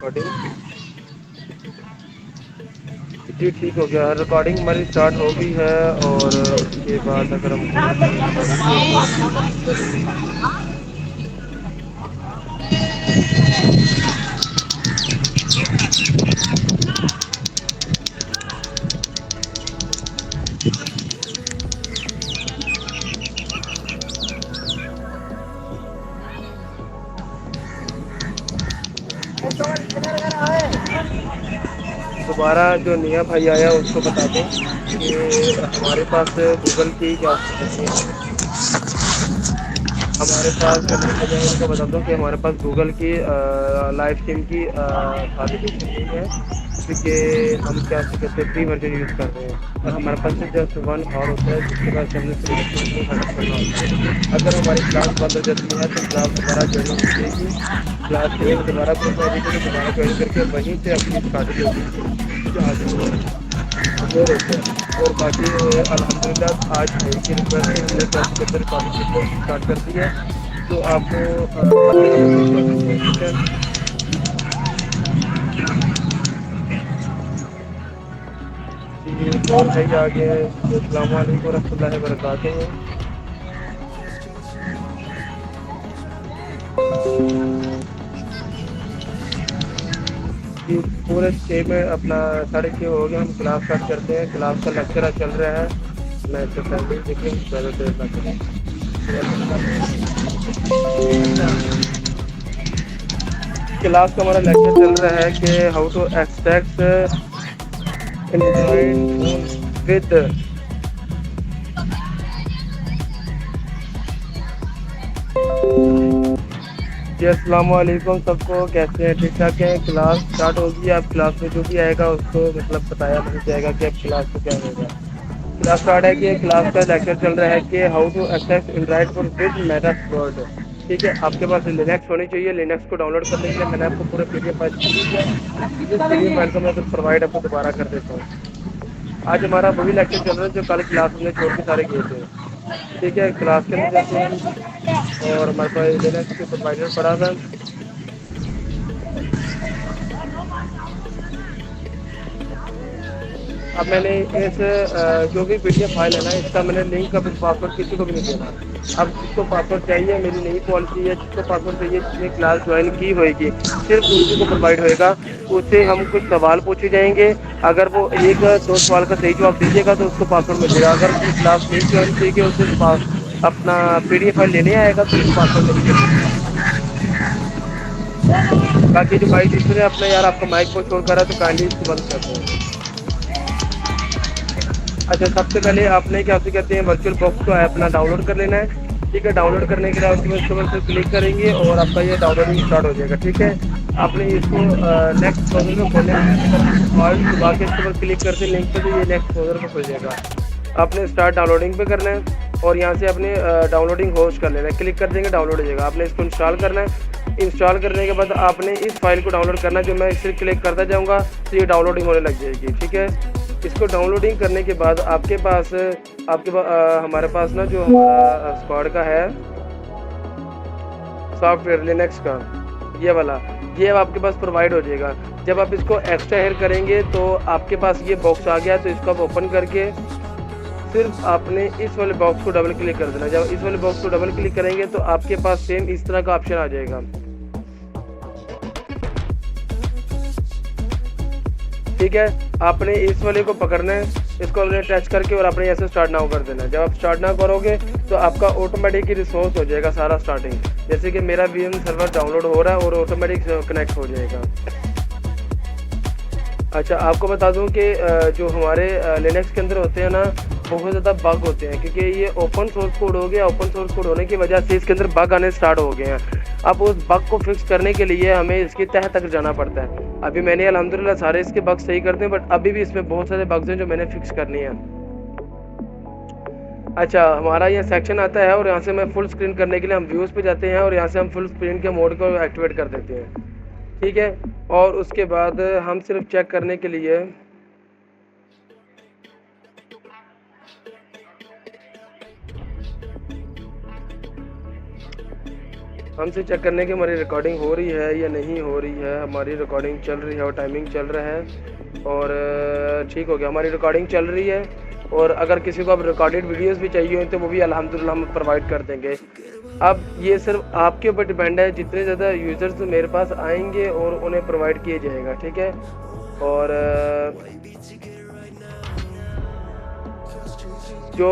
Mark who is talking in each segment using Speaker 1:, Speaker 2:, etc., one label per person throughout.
Speaker 1: Recording. जी ठीक हो गया, रिकॉर्डिंग हमारी स्टार्ट हो गई है। और उसके बाद अगर हम रिकॉर्डिंग के ऊपर दोबारा जो नया भाई आया उसको बता दूं कि हमारे पास गूगल की क्या नहीं है। हमारे पास मैं इनको बता दूं कि हमारे पास गूगल की लाइव स्ट्रीम की एप्लीकेशन नहीं है, क्योंकि हम क्या कहते हैं फ्री वर्जन यूज़ कर रहे हैं और हमारे पास जस्ट वन और होता है जिसके बाद हमने फ्री वर्जन को सेटअप करना होता है। अगर हमारी क्लास बंद हो जाती है तो क्लास दोबारा ज्वाइनिंग हो जाएगी। क्लास एक दोबारा ग्रुप में आएगी तो दोबारा ज्वाइन करके वहीं से अपनी स्टार्टिंग होगी। वो रहते हैं। और बाकी अल्हम्दुलिल्लाह आज भाई की रिक्वेस्ट से हमने कैसे कहते रिकॉर्डिंग की कोर्स स्टार्ट कर दी है। तो आपको ठीक है। जी और भाई आगे अस्सलाम वालेकुम रहमतुल्लाहि व बरकातुहू। जी पूरे 6 में अपना 6:30 हो गया, हम क्लास स्टार्ट करते हैं। क्लास का लेक्चर आज चल रहा है। मैं इससे पहले देखिए ज़्यादा देर ना करें। क्लास का हमारा लेक्चर चल रहा है कि how to extract Android phone with. जी अस्सलाम वालेकुम सबको, कैसे हैं? ठीक ठाक हैं? क्लास स्टार्ट होगी। आप क्लास में जो भी आएगा उसको मतलब बताया नहीं जाएगा कि अब क्लास में क्या होगा। क्लास स्टार्ट है कि क्लास का लेक्चर चल रहा है कि how to access Android for with Metasploit. ठीक है, आपके पास लिनक्स होनी चाहिए। लिनक्स को डाउनलोड करने के लिए मैंने आपको पूरे पीडीएफ फाइल दी है। इस पीडीएफ फाइल को मैं फिर प्रोवाइड आपको दोबारा कर देता हूँ। आज हमारा वही लेक्चर चल रहा है जो कल क्लास में छोड़ के सारे गए थे। ठीक है, क्लास के अंदर जाते हैं और हमारे पास लिनक्स के प्रोवाइडर पड़ा था। अब मैंने इस जो भी पीडीएफ फाइल है ना, इसका मैंने लिंक अब पासवर्ड किसी को भी नहीं देना। अब जिसको पासवर्ड चाहिए, मेरी नई पॉलिसी है, जिसको पासवर्ड चाहिए, जिसने क्लास ज्वाइन की होगी सिर्फ उसी को प्रोवाइड होएगा। उससे हम कुछ सवाल पूछे जाएंगे। अगर वो एक दो सवाल का सही जवाब दीजिएगा तो उसको पासवर्ड मिलेगा। अगर उसने क्लास नहीं ज्वाइन की कि उसे अपना पीडीएफ फाइल लेने आएगा तो उसको पासवर्ड नहीं मिलेगा। बाकी जो भाई दूसरे अपना यार आपका माइक बहुत शोर कर रहा है तो काइंडली इसको बंद कर दें। अच्छा, सबसे पहले आपने क्या कहते हैं वर्चुअल बॉक्स को अपना डाउनलोड कर लेना है। ठीक है, डाउनलोड करने के लिए उसके बाद इसके ऊपर क्लिक करेंगे और आपका ये डाउनलोडिंग स्टार्ट हो जाएगा। ठीक है, आपने इसको नेक्स्ट ब्राउज़र में खोलने के लिए ऑल्ट दबा के इसके ऊपर क्लिक करते लिंक पे, तो ये नेक्स्ट ब्राउज़र में खुल जाएगा। आपने स्टार्ट डाउनलोडिंग पे करना है और यहाँ से अपने डाउनलोडिंग होस्ट कर लेना है। क्लिक कर देंगे, डाउनलोड हो जाएगा। आपने इसको इंस्टॉल करना है। इंस्टॉल करने के बाद आपने इस फाइल को डाउनलोड करना है। जो मैं इसे क्लिक करता जाऊँगा तो ये डाउनलोडिंग होने लग जाएगी। ठीक है, इसको डाउनलोडिंग करने के बाद हमारे पास ना जो हमारा स्क्वाड का है सॉफ्टवेयर लिनक्स का, ये वाला, ये अब आपके पास प्रोवाइड हो जाएगा। जब आप इसको एक्सट्रैक्ट करेंगे तो आपके पास ये बॉक्स आ गया। तो इसको आप ओपन करके सिर्फ आपने इस वाले बॉक्स को डबल क्लिक कर देना। जब इस वाले बॉक्स को डबल क्लिक करेंगे तो आपके पास सेम इस तरह का ऑप्शन आ जाएगा। ठीक है, आपने इस वाले को पकड़ना है, इसको आपने टच करके और आपने ऐसे स्टार्ट नाउ कर देना है। जब आप स्टार्ट नाउ करोगे तो आपका ऑटोमेटिक रिसोर्स हो जाएगा सारा स्टार्टिंग। जैसे कि मेरा वीएम सर्वर डाउनलोड हो रहा है और ऑटोमेटिक कनेक्ट हो जाएगा। अच्छा, आपको बता दूं कि जो हमारे लिनक्स के अंदर होते हैं ना, बहुत ज़्यादा बग होते हैं, क्योंकि ये ओपन सोर्स कोड हो गया। ओपन सोर्स कोड होने की वजह से इसके अंदर बग आने स्टार्ट हो गए हैं। अब उस बग को फिक्स करने के लिए हमें इसकी तह तक जाना पड़ता है। अभी मैंने अल्हम्दुलिल्लाह सारे इसके बग सही कर दिए, बट अभी भी इसमें बहुत सारे बग्स हैं जो मैंने फिक्स करनी है। अच्छा, हमारा ये सेक्शन आता है और यहाँ से मैं फुल स्क्रीन करने के लिए हम व्यूज़ पे जाते हैं और यहाँ से हम फुल स्क्रीन के मोड को एक्टिवेट कर देते हैं। ठीक है, और उसके बाद हम सिर्फ चेक करने के लिए हमसे चेक करने की हमारी रिकॉर्डिंग हो रही है या नहीं हो रही है। हमारी रिकॉर्डिंग चल रही है और टाइमिंग चल रहा है और ठीक हो गया, हमारी रिकॉर्डिंग चल रही है। और अगर किसी को अब रिकॉर्डेड वीडियोस भी चाहिए हो तो वो भी अल्हम्दुलिल्लाह हम प्रोवाइड कर देंगे। अब ये सिर्फ आपके ऊपर डिपेंड है, जितने ज़्यादा यूज़र्स मेरे पास आएंगे और उन्हें प्रोवाइड किया जाएगा, ठीक है। और जो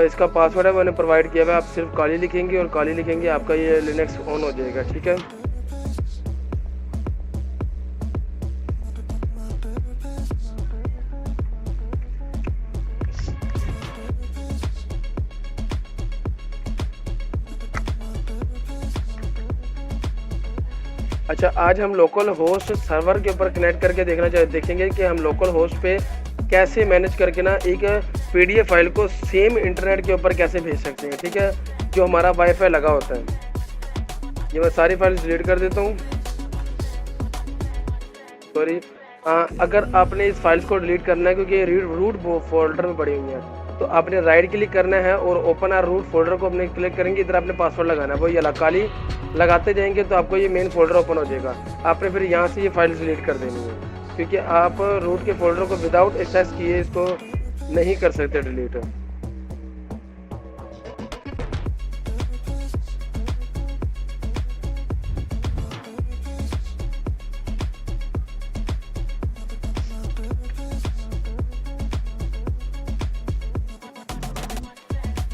Speaker 1: इसका पासवर्ड है मैंने प्रोवाइड किया हुआ है, आप सिर्फ काली लिखेंगे और काली लिखेंगे आपका ये लिनक्स ऑन हो जाएगा, ठीक है। अच्छा, आज हम लोकल होस्ट सर्वर के ऊपर कनेक्ट करके देखेंगे कि हम लोकल होस्ट पे कैसे मैनेज करके ना एक पीडीएफ फाइल को सेम इंटरनेट के ऊपर कैसे भेज सकते हैं, ठीक है, जो हमारा वाईफाई लगा होता है। ये मैं सारी फाइल्स डिलीट कर देता हूँ, सॉरी। अगर आपने इस फाइल्स को डिलीट करना है क्योंकि रूट फोल्डर में पड़ी हुई है, तो आपने राइट क्लिक करना है और ओपन आर रूट फोल्डर को अपने क्लिक करेंगे, इधर आपने पासवर्ड लगाना है, वो ये काली लगाते जाएंगे तो आपको ये मेन फोल्डर ओपन हो जाएगा। आपने फिर यहाँ से ये फाइल डिलीट कर देनी है क्योंकि आप रूट के फोल्डर को विदाउट एक्सेस किए इसको नहीं कर सकते डिलीट।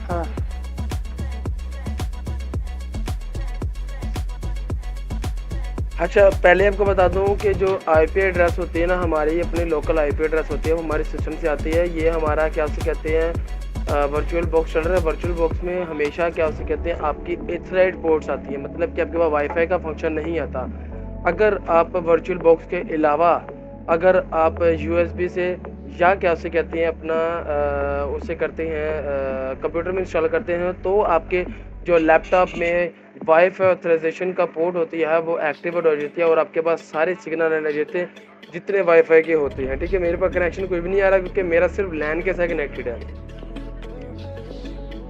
Speaker 1: हाँ, अच्छा, पहले आपको बता दूं कि जो आईपी एड्रेस होती है ना, हमारी अपनी लोकल आईपी एड्रेस होती है, वो हमारे सिस्टम से आती है। ये हमारा क्या उसे कहते हैं, वर्चुअल बॉक्स चल रहा है। वर्चुअल बॉक्स में हमेशा क्या उसे कहते हैं, आपकी इथरनेट पोर्ट्स आती है, मतलब कि आपके पास वाईफाई का फंक्शन नहीं आता। अगर आप वर्चुअल बॉक्स के अलावा अगर आप यूएसबी से या क्या उसे कहते हैं अपना उसे करते हैं कंप्यूटर में इंस्टॉल करते हैं, तो आपके जो लैपटॉप में वाईफाई ऑथराइजेशन का पोर्ट होती है वो एक्टिवेट हो जाती है और आपके पास सारे सिग्नल आने जाते हैं जितने वाईफाई के होते हैं, ठीक है। मेरे पास कनेक्शन कोई भी नहीं आ रहा क्योंकि मेरा सिर्फ लैन के साथ कनेक्टेड है।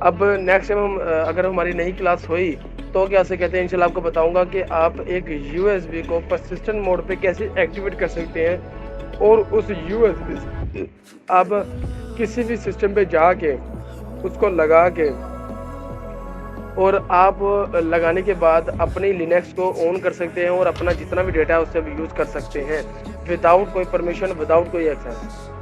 Speaker 1: अब नेक्स्ट टाइम हम अगर हमारी नई क्लास हुई तो क्या से कहते हैं, इंशाल्लाह आपको बताऊंगा कि आप एक यूएसबी को परसिस्टेंट मोड पे कैसे एक्टिवेट कर सकते हैं और उस यूएसबी से आप किसी भी सिस्टम पे जाके उसको लगा के और आप लगाने के बाद अपनी लिनक्स को ऑन कर सकते हैं और अपना जितना भी डेटा है उससे यूज़ कर सकते हैं विदाउट कोई परमिशन, विदाउट कोई एक्सेस,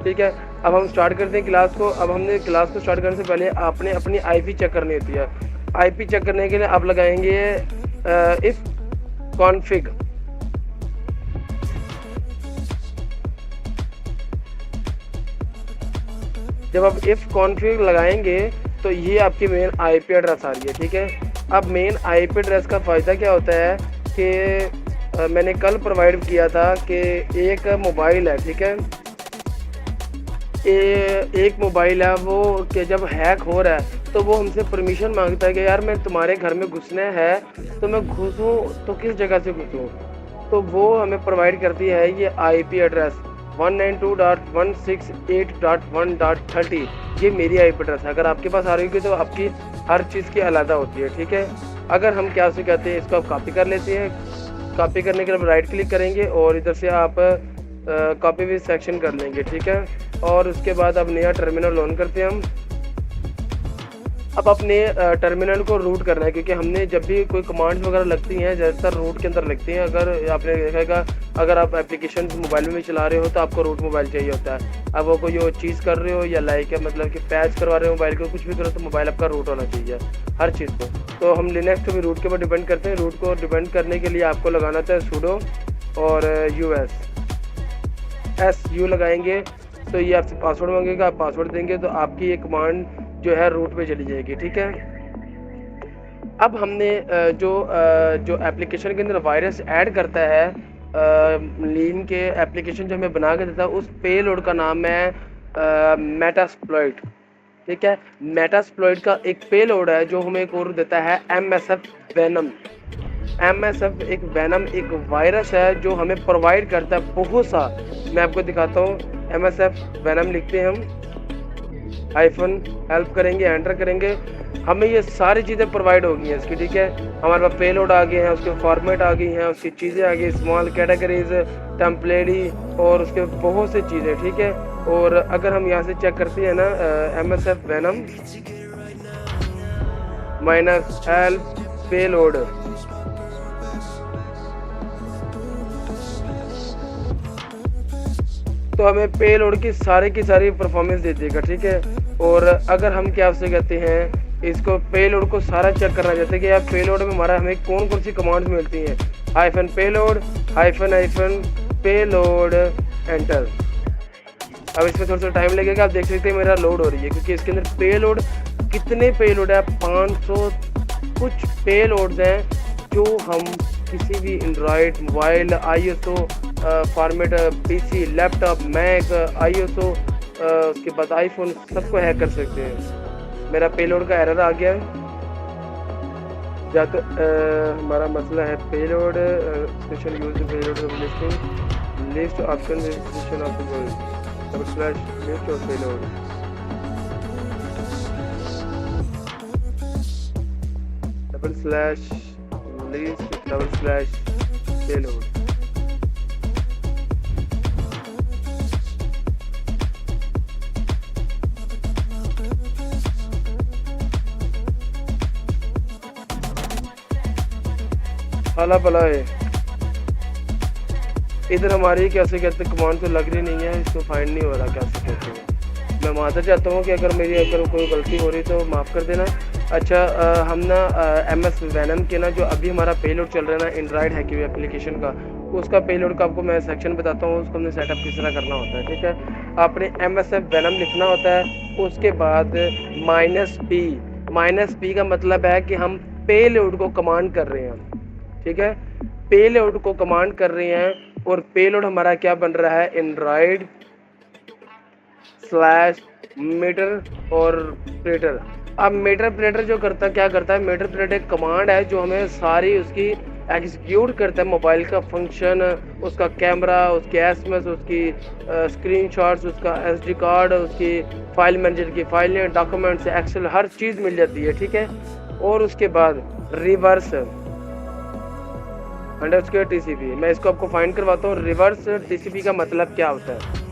Speaker 1: ठीक है। अब हम स्टार्ट करते हैं क्लास को। अब हमने क्लास को स्टार्ट करने से पहले आपने अपनी आईपी चेक करनी होती है। आईपी चेक करने के लिए आप लगाएंगे इफ कॉन्फिग। जब आप इफ कॉन्फिग लगाएंगे तो ये आपकी मेन आईपी एड्रेस आ रही है, ठीक है। अब मेन आईपी एड्रेस का फ़ायदा क्या होता है कि मैंने कल प्रोवाइड किया था कि एक मोबाइल है, ठीक है, एक मोबाइल है वो कि जब हैक हो रहा है तो वो हमसे परमिशन मांगता है कि यार मैं तुम्हारे घर में घुसना है तो मैं घुसूँ तो किस जगह से घुसूँ, तो वो हमें प्रोवाइड करती है ये आईपी एड्रेस 192.168.1.30। ये मेरी आईपी एड्रेस है। अगर आपके पास आ रही होगी तो आपकी हर चीज़ की अलग होती है, ठीक है। अगर हम क्या से कहते हैं, इसको आप कॉपी कर लेते हैं। कॉपी करने के लिए राइट क्लिक करेंगे और इधर से आप कॉपी भी सेक्शन कर लेंगे, ठीक है। और उसके बाद अब नया टर्मिनल ऑन करते हैं हम। अब अपने टर्मिनल को रूट करना है क्योंकि हमने जब भी कोई कमांड्स वगैरह लगती हैं ज़्यादातर रूट के अंदर लगती हैं। अगर आपने देखा अगर आप एप्लीकेशन मोबाइल में भी चला रहे हो तो आपको रूट मोबाइल चाहिए होता है। अब वो कोई चीज़ कर रहे हो या लाइक है मतलब कि पैच करवा रहे हो मोबाइल को, कुछ भी करो तो मोबाइल आपका रूट होना चाहिए हर चीज़ को। तो हम लिनक्स को भी रूट के ऊपर डिपेंड करते हैं। रूट को डिपेंड करने के लिए आपको लगाना था sudo और SU लगाएंगे तो ये आपसे पासवर्ड मांगेगा। आप पासवर्ड देंगे तो आपकी ये कमांड जो है रूट पे चली जाएगी, ठीक है। अब हमने जो एप्लीकेशन के अंदर वायरस ऐड करता है लीन के एप्लीकेशन जो हमें बना के देता है उस पेलोड का नाम है मेटास्प्लॉइट, ठीक है। मेटास्प्लॉइट का एक पेलोड है जो हमें एक और देता है MSF वेनम। MSF एक वेनम एक वायरस है जो हमें प्रोवाइड करता है बहुत सा। मैं आपको दिखाता हूँ। MSF वेनम लिखते हैं हम हाइफन हेल्प करेंगे, एंटर करेंगे, हमें ये सारी चीज़ें प्रोवाइड होगी हैं इसकी, ठीक है। हमारे पास पेलोड आ गए हैं, उसके फॉर्मेट आ गई हैं, उसकी चीज़ें आ गई, स्मॉल कैटेगरीज, टेम्पलेरी और उसके बहुत सी चीज़ें, ठीक है। और अगर हम यहाँ से चेक करते हैं ना MSF venom minus help payload, तो हमें पे लोड की सारी परफॉर्मेंस दे देगा, ठीक है। और अगर हम क्या उससे कहते हैं इसको पे लोड को सारा चेक करना चाहते हैं कि यार पे लोड में हमारा हमें कौन कौन सी कमांड्स मिलती हैं, हाइफन पे लोड हाइफन पे लोड एंटर। अब इसमें थोड़ा सा टाइम लगेगा, आप देख सकते हैं मेरा लोड हो रही है क्योंकि इसके अंदर पे लोड कितने पे लोड है, 500 कुछ पे लोड्स हैं जो हम किसी भी Android mobile ISO format PC laptop Mac ISO उसके बाद आईफोन सबको हैक कर सकते हैं। मेरा पेलोड का एरर आ गया है, या तो हमारा मसला है payload special use payload listing list option restriction of double slash list और payload, double slash list double slash payload. हाला भला है, इधर हमारी कैसे कहते कमांड तो लग रही नहीं है, इसको फाइंड नहीं हो रहा कैसे कहते हैं। मैं माफ़ी चाहता हूँ कि अगर मेरी अगर कोई गलती हो रही तो माफ़ कर देना। अच्छा हम ना MS वेनम के ना जो अभी हमारा पेलोड चल रहा है ना एंड्रॉयड हैकिंग एप्लीकेशन का, उसका पेलोड का आपको मैं सेक्शन बताता हूँ, उसको हमने सेटअप किस तरह करना होता है, ठीक है। आपने MSF वेनम लिखना होता है, उसके बाद -P का मतलब है कि हम पेलोड को कमांड कर रहे हैं, ठीक है। पेलोड को कमांड कर रहे हैं और पेलोड हमारा क्या बन रहा है, एंड्रॉयड स्लैश मीटर और प्लेटर। अब मीटर प्लेटर जो करता क्या करता है, मीटर प्लेटर एक कमांड है जो हमें सारी उसकी एग्जीक्यूट करता है, मोबाइल का फंक्शन, उसका कैमरा, उसके SMS, उसकी स्क्रीनशॉट्स, उसका SD कार्ड, उसकी फाइल मैनेजर की फाइलें, डॉक्यूमेंट्स, एक्सेल, हर चीज़ मिल जाती है, ठीक है। और उसके बाद रिवर्स अंडरस्कोर TCP, मैं इसको आपको फाइंड करवाता हूँ। रिवर्स TCP का मतलब क्या होता है,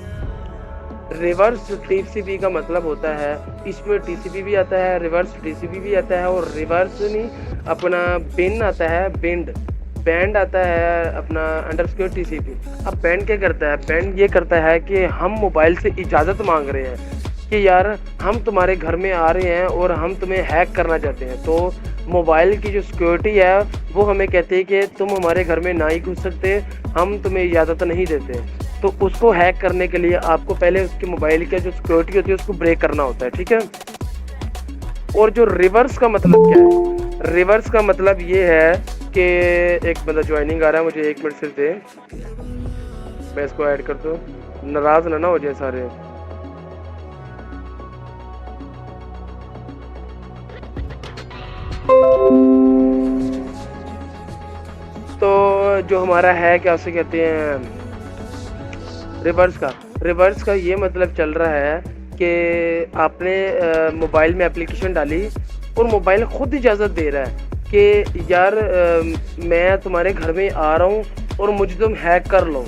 Speaker 1: रिवर्स TCP का मतलब होता है, इसमें TCP भी आता है, रिवर्स TCP भी आता है, और रिवर्स नहीं अपना बिन आता है, बैंड आता है अपना अंडरस्कोर TCP। अब बैंड क्या करता है, बैंड ये करता है कि हम मोबाइल से इजाज़त मांग रहे हैं कि यार हम तुम्हारे घर में आ रहे हैं और हम तुम्हें हैक करना चाहते हैं, तो मोबाइल की जो सिक्योरिटी है वो हमें कहती है कि तुम हमारे घर में ना ही घुस सकते, हम तुम्हें इजाज़त नहीं देते। तो उसको हैक करने के लिए आपको पहले उसके मोबाइल की जो सिक्योरिटी होती है उसको ब्रेक करना होता है, ठीक है। और जो रिवर्स का मतलब क्या है, रिवर्स का मतलब ये है कि एक बंदा ज्वाइनिंग आ रहा है, मुझे 1 मिनट सिर्फ दे, मैं इसको ऐड कर दूँ, नाराज़ ना हो जाए सारे। तो जो हमारा है क्या उसे कहते हैं रिवर्स का ये मतलब चल रहा है कि आपने मोबाइल में एप्लीकेशन डाली और मोबाइल खुद इजाज़त दे रहा है कि यार मैं तुम्हारे घर में आ रहा हूँ और मुझे तुम हैक कर लो,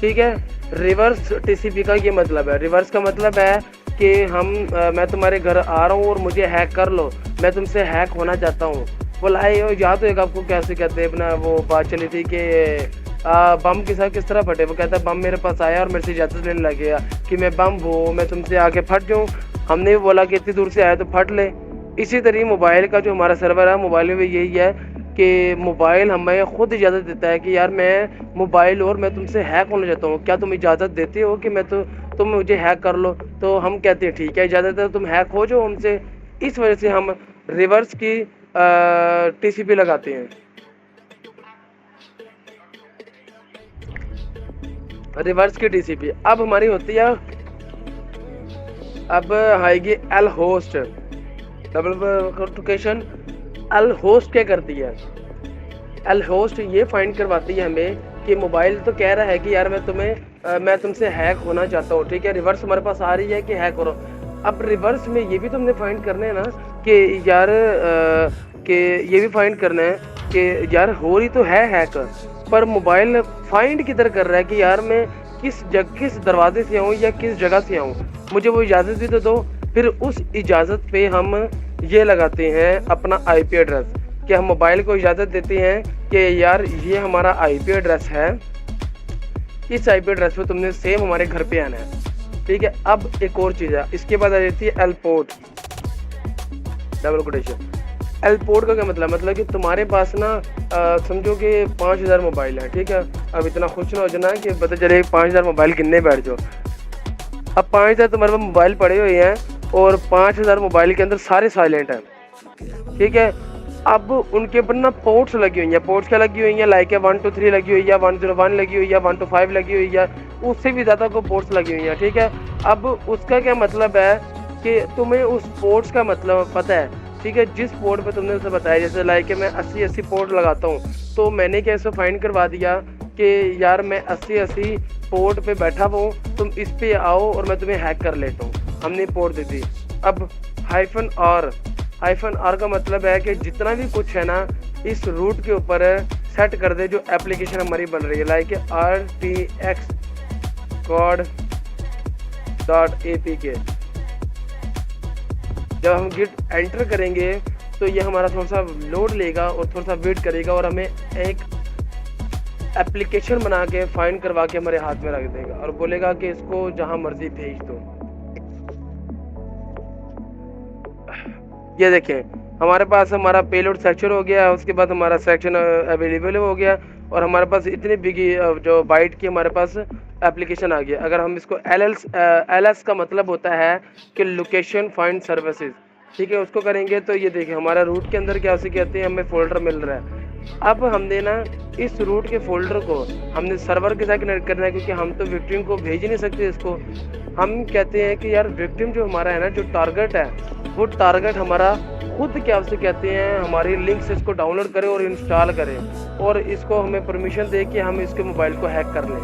Speaker 1: ठीक है। रिवर्स TCP का ये मतलब है, रिवर्स का मतलब है कि मैं तुम्हारे घर आ रहा हूँ और मुझे हैक कर लो, मैं तुमसे हैक होना चाहता हूँ। बोला याद तो एक आपको कैसे कहते हैं अपना वो बात चली थी कि बम किस तरह फटे, वो कहता है बम मेरे पास आया और मेरे से इजाज़त लेने लग गया कि मैं बम हूँ, मैं तुमसे आके फट जाऊँ। हमने भी बोला कि इतनी दूर से आया तो फट ले। इसी तरह मोबाइल का जो हमारा सर्वर है, मोबाइल में भी यही है कि मोबाइल हमें खुद इजाज़त देता है कि यार मैं मोबाइल और मैं तुमसे हैक होना चाहता हूँ, क्या तुम इजाज़त देते हो कि तुम मुझे हैक कर लो। तो हम कहते हैं ठीक है इजाज़त है, तुम हैक हो जाओ हमसे। इस वजह से हम रिवर्स की TCP लगाते हैं। रिवर्स की TCP अब हमारी होती है, अब आएगी L host double notification. L host क्या करती है, एल होस्ट ये फाइंड करवाती है हमें कि मोबाइल तो कह रहा है कि यार मैं तुमसे हैक होना चाहता हूँ, ठीक है। रिवर्स हमारे पास आ रही है कि हैक करो, अब रिवर्स में ये भी तो हमने फाइंड करना है ना कि यार कि ये भी फाइंड करना है कि यार हो रही तो है हैक, पर मोबाइल फाइंड किधर कर रहा है कि यार मैं किस दरवाजे से आऊँ या किस जगह से आऊँ, मुझे वो इजाज़त भी तो दो। फिर उस इजाज़त पे हम ये लगाते हैं अपना आईपी एड्रेस, कि हम मोबाइल को इजाज़त देते हैं कि यार ये हमारा आईपी एड्रेस है, इस आईपी एड्रेस पे तुमने सेम हमारे घर पे आना है। ठीक है, अब एक और चीज़ है, इसके बाद आ जाती है L port, double quotation. L port का क्या मतलब कि तुम्हारे पास ना समझो कि 5000 मोबाइल है। ठीक है, अब इतना खुश ना हो जाना कि पता चले 5000 मोबाइल गिनने बैठ जाओ। अब 5000 तुम्हारे पास मोबाइल पड़े हुए हैं और 5000 मोबाइल के अंदर सारे साइलेंट हैं। ठीक है, अब उनके ऊपर ना पोर्ट्स लगी हुई हैं। पोर्ट्स क्या लगी हुई हैं, लाइक है 1 2 3 लगी हुई है, 101 लगी हुई है, 1 to 5 लगी हुई है, उससे भी ज़्यादा को पोर्ट्स लगी हुई हैं। ठीक है, अब उसका क्या मतलब है कि तुम्हें उस पोर्ट्स का मतलब पता है। ठीक है, जिस पोर्ट पे तुमने उसे बताया, जैसे लाइक मैं 80 पोर्ट लगाता हूँ, तो मैंने क्या इसको फाइंड करवा दिया कि यार मैं 80 पोर्ट पे बैठा हूँ, तुम इस पे आओ और मैं तुम्हें हैक कर लेता हूँ। हमने पोर्ट दे दी। अब हाइफन आर का मतलब है कि जितना भी कुछ है ना इस रूट के ऊपर सेट कर दे जो एप्लीकेशन हमारी बन रही है, लाइक RTX code.apk। जब हम गिट एंटर करेंगे तो ये हमारा थोड़ा सा लोड लेगा और थोड़ा सा वेट करेगा और हमें एक एप्लीकेशन बना के फाइंड करवा के हमारे हाथ में रख देगा और बोलेगा कि इसको जहां मर्जी भेज दो। ये देखें, हमारे पास हमारा पेलोड सेक्शन हो गया, उसके बाद हमारा सेक्शन अवेलेबल हो गया और हमारे पास इतनी बिगी जो बाइट की हमारे पास एप्लीकेशन आ गया। अगर हम इसको LS का मतलब होता है कि लोकेशन फाइंड सर्विसेज। ठीक है, उसको करेंगे तो ये देखिए हमारा रूट के अंदर क्या उसे कहते हैं, हमें फोल्डर मिल रहा है। अब हमने ना इस रूट के फोल्डर को हमने सर्वर के साथ कनेक्ट करना है, क्योंकि हम तो विक्टिम को भेज ही नहीं सकते इसको। हम कहते हैं कि यार विक्टिम जो हमारा है ना, जो टारगेट है, वो टारगेट हमारा खुद क्या उसे कहते हैं हमारी लिंक से इसको डाउनलोड करें और इंस्टॉल करें और इसको हमें परमिशन दे कि हम इसके मोबाइल को हैक कर लें।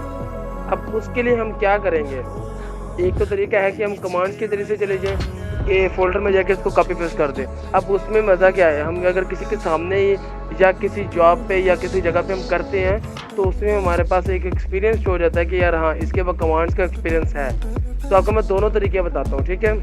Speaker 1: अब उसके लिए हम क्या करेंगे, एक तो तरीका है कि हम कमांड के जरिए से चले जाएं कि फोल्डर में जाके इसको कॉपी पेस्ट कर दें। अब उसमें मज़ा क्या है, हम अगर किसी के सामने या किसी जॉब पे या किसी जगह पे हम करते हैं तो उसमें हमारे पास एक एक्सपीरियंस हो जाता है कि यार हाँ इसके बाद कमांड्स का एक्सपीरियंस है। तो आपको मैं दोनों तरीके बताता हूँ। ठीक है,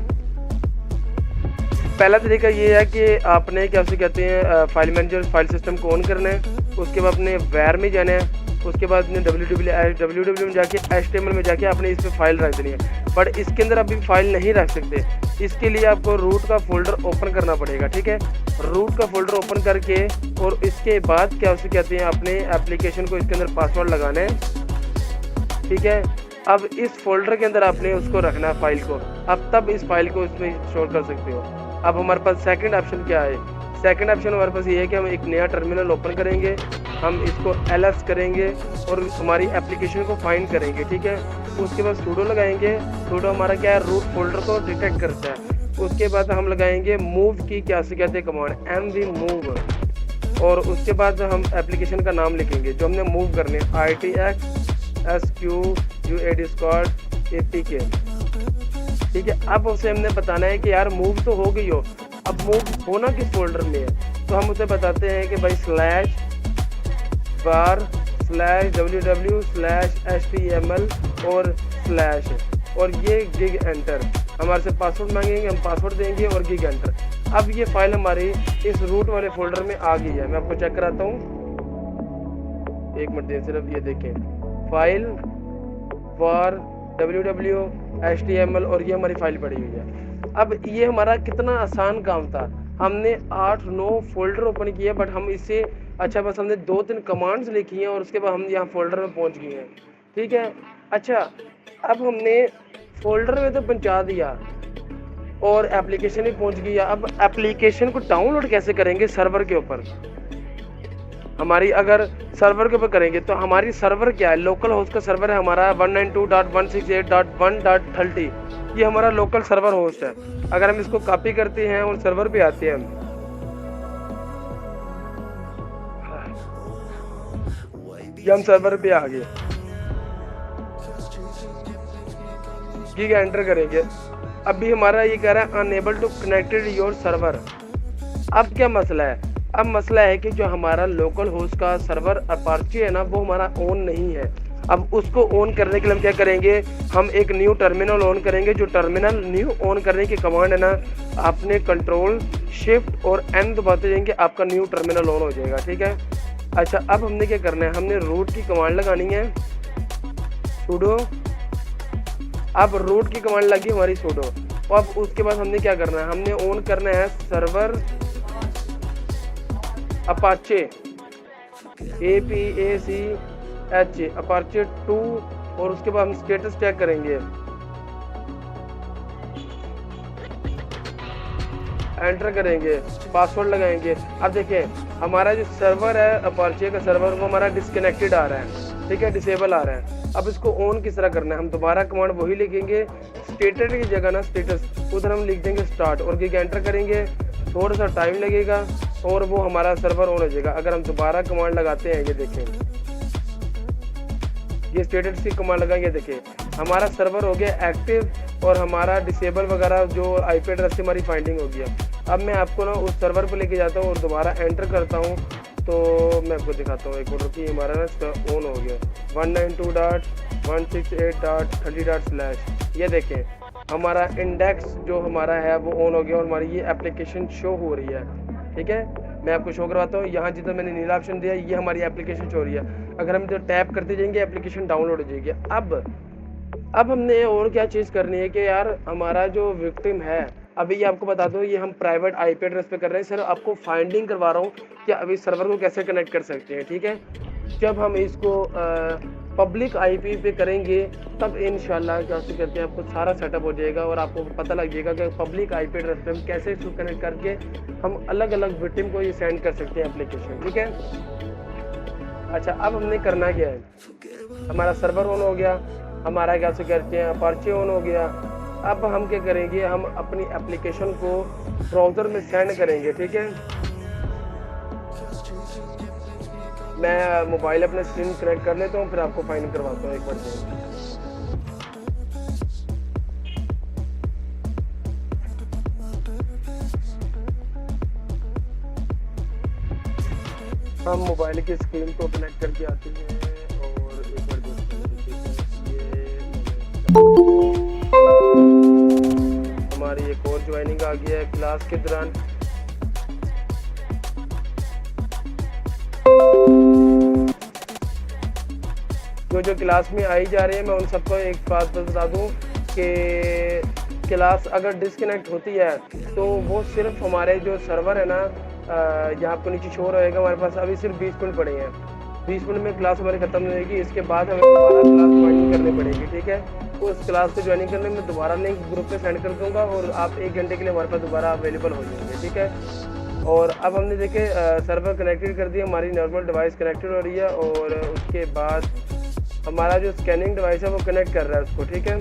Speaker 1: पहला तरीका ये है कि आपने क्या उसे कहते हैं फाइल मैनेजर फाइल सिस्टम को ऑन करना है, उसके बाद अपने वेयर में जाना है, उसके बाद अपने www में जाके HTML में जाके आपने इस पर फाइल रख देनी है। बट इसके अंदर अभी फाइल नहीं रख सकते, इसके लिए आपको रूट का फोल्डर ओपन करना पड़ेगा। ठीक है, रूट का फोल्डर ओपन करके और इसके बाद क्या उसे कहते हैं अपने एप्लीकेशन को इसके अंदर पासवर्ड लगाना है। ठीक है, अब इस फोल्डर के अंदर आपने उसको रखना है फाइल को, अब तब इस फाइल को इसमें स्टोर कर सकते हो। अब हमारे पास सेकंड ऑप्शन क्या है, सेकंड ऑप्शन हमारे पास ये है कि हम एक नया टर्मिनल ओपन करेंगे, हम इसको LS करेंगे और हमारी एप्लीकेशन को फाइंड करेंगे। ठीक है, उसके बाद सूडो लगाएंगे। सूडो हमारा क्या है, रूट फोल्डर को डिटेक्ट करता है। उसके बाद हम लगाएंगे मूव की क्या से कहते हैं कमांड, MV मूव, और उसके बाद हम एप्लीकेशन का नाम लिखेंगे जो हमने मूव करने, RTX SQUAD स्क्वाड APK। ठीक है, अब उसे हमने बताना है कि यार मूव तो हो गई हो, अब मूव होना किस फोल्डर में है, तो हम उसे बताते हैं कि भाई /ww/html और ये गिग एंटर, हमारे से पासवर्ड मांगेंगे, हम पासवर्ड देंगे और गिग एंटर। अब ये फाइल हमारी इस रूट वाले फोल्डर में आ गई है। मैं आपको चेक कराता हूँ, एक मिनट दें सिर्फ, ये देखें फाइल फॉर www/html और ये हमारी फाइल पड़ी हुई है। अब ये हमारा कितना आसान काम था, हमने 8-9 फोल्डर ओपन किए, बट हम इससे अच्छा बस हमने 2-3 कमांड्स लिखी हैं और उसके बाद हम यहाँ फोल्डर में पहुँच गए हैं। ठीक है, अच्छा अब हमने फोल्डर में तो पहुँचा दिया और एप्लीकेशन ही पहुँच गई। अब एप्लीकेशन को डाउनलोड कैसे करेंगे सर्वर के ऊपर, हमारी अगर सर्वर के ऊपर करेंगे तो हमारी सर्वर क्या है, लोकल होस्ट का सर्वर है हमारा 192.168.1.30, ये हमारा लोकल सर्वर होस्ट है। अगर हम इसको कॉपी करते हैं और सर्वर पे आते हैं, ये हम सर्वर पे आ गए, ठीक है, एंटर करेंगे। अभी हमारा ये कह रहा है unable to connected your server. अब क्या मसला है? अब मसला है कि जो हमारा लोकल होस्ट का सर्वर अपाचे है ना, वो हमारा ऑन नहीं है। अब उसको ऑन करने के लिए हम क्या करेंगे, हम एक न्यू टर्मिनल ऑन करेंगे। जो टर्मिनल न्यू ऑन करने की कमांड है ना, आपने कंट्रोल शिफ्ट और एन दबाते जाएंगे, आपका न्यू टर्मिनल ऑन हो जाएगा। ठीक है। अच्छा, अब हमने क्या करना है, हमने रूट की कमांड लगानी है, सुडो। अब रूट की कमांड लगी हमारी सुडो। और अब उसके बाद हमने क्या करना है, हमने ऑन करना है सर्वर अपाचे APACH अपाचे 2। और उसके बाद हम स्टेटस चेक करेंगे, एंटर करेंगे, पासवर्ड लगाएंगे। अब देखिए हमारा जो सर्वर है अपाचे का सर्वर, वो हमारा डिस्कनेक्टेड आ रहा है। ठीक है, डिसेबल आ रहा है। अब इसको ऑन किस तरह करना है, हम दोबारा कमांड वही लिखेंगे, स्टेटस की जगह ना स्टेटस उधर हम लिख देंगे स्टार्ट और क्लिक एंटर करेंगे। थोड़ा सा टाइम लगेगा और वो हमारा सर्वर ऑन हो जाएगा। अगर हम दोबारा कमांड लगाते हैं, ये देखें, ये स्टेटस की कमांड लगाएंगे, देखिए हमारा सर्वर हो गया एक्टिव और हमारा डिसेबल वगैरह जो आईपी एड्रेस से हमारी फाइंडिंग हो गया। अब मैं आपको ना उस सर्वर पर लेके जाता हूँ और दोबारा एंटर करता हूँ, तो मैं आपको दिखाता हूँ एक मिनट रुकिए। हमारा ना ऑन हो गया 192.168.30./ ये देखें हमारा इंडेक्स जो हमारा है वो ऑन हो गया और हमारी ये एप्लीकेशन शो हो रही है। ठीक है, मैं आपको शो करवाता हूँ। यहाँ जितना मैंने नीला ऑप्शन दिया, ये हमारी एप्लीकेशन शो हो रही है। अगर हम जो टैप करते जाएंगे, एप्लीकेशन डाउनलोड हो जाएगी। अब हमने और क्या चीज़ करनी है कि यार हमारा जो विक्टिम है, अभी ये आपको बता दो, ये हम प्राइवेट आईपी एड्रेस पे कर रहे हैं। सर आपको फाइंडिंग करवा रहा हूँ कि अभी सर्वर को कैसे कनेक्ट कर सकते हैं। ठीक है, जब हम इसको पब्लिक आईपी पे करेंगे तब इंशाल्लाह कैसे करते हैं, आपको सारा सेटअप हो जाएगा और आपको पता लग जाएगा कि पब्लिक आईपी एड्रेस पे हम कैसे इसको कनेक्ट करके हम अलग अलग विक्टिम को ये सेंड कर सकते हैं एप्लीकेशन। ठीक है। अच्छा, अब हमने करना क्या है, हमारा सर्वर ऑन हो गया, हमारा कैसे करते हैं अपाचे ऑन हो गया। अब हम क्या करेंगे, हम अपनी एप्लीकेशन को ब्राउज़र में सेंड करेंगे। ठीक है, मैं मोबाइल अपने स्क्रीन कनेक्ट कर लेता हूँ, फिर आपको फाइंड करवाता हूँ एक बार से। हम मोबाइल की स्क्रीन को कनेक्ट करके आते हैं और एक बार हमारी एक और ज्वाइनिंग आ गया है क्लास के दौरान। जो क्लास में आई जा रहे हैं, मैं उन सबको एक बात बता दूं कि क्लास अगर डिस्कनेक्ट होती है तो वो सिर्फ हमारे जो सर्वर है ना, यहाँ आपको नीचे शो रहेगा, हमारे पास अभी सिर्फ 20 मिनट पड़े हैं। 20 मिनट में क्लास हमारी खत्म हो जाएगी। इसके बाद हमें दोबारा क्लास ज्वाइनिंग करनी पड़ेगी। ठीक है, तो उस क्लास को ज्वाइनिंग करने में दोबारा लिंक ग्रुप पे सेंड कर दूंगा और आप 1 घंटे के लिए हमारे पास दोबारा अवेलेबल हो जाएंगे। ठीक है, और अब हमने देखे सर्वर कनेक्टेड कर दिया, हमारी नॉर्मल डिवाइस कनेक्टेड हो रही है और उसके बाद हमारा जो स्कैनिंग डिवाइस है वो कनेक्ट कर रहा है उसको। ठीक है,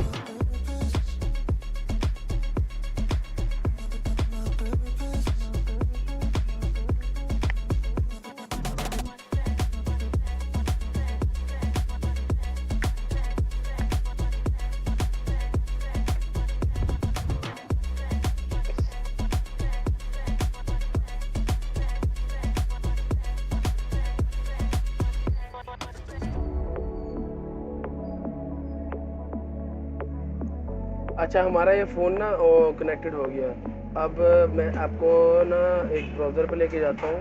Speaker 1: अच्छा हमारा ये फ़ोन ना कनेक्टेड हो गया। अब मैं आपको ना एक ब्राउज़र पे लेके जाता हूँ।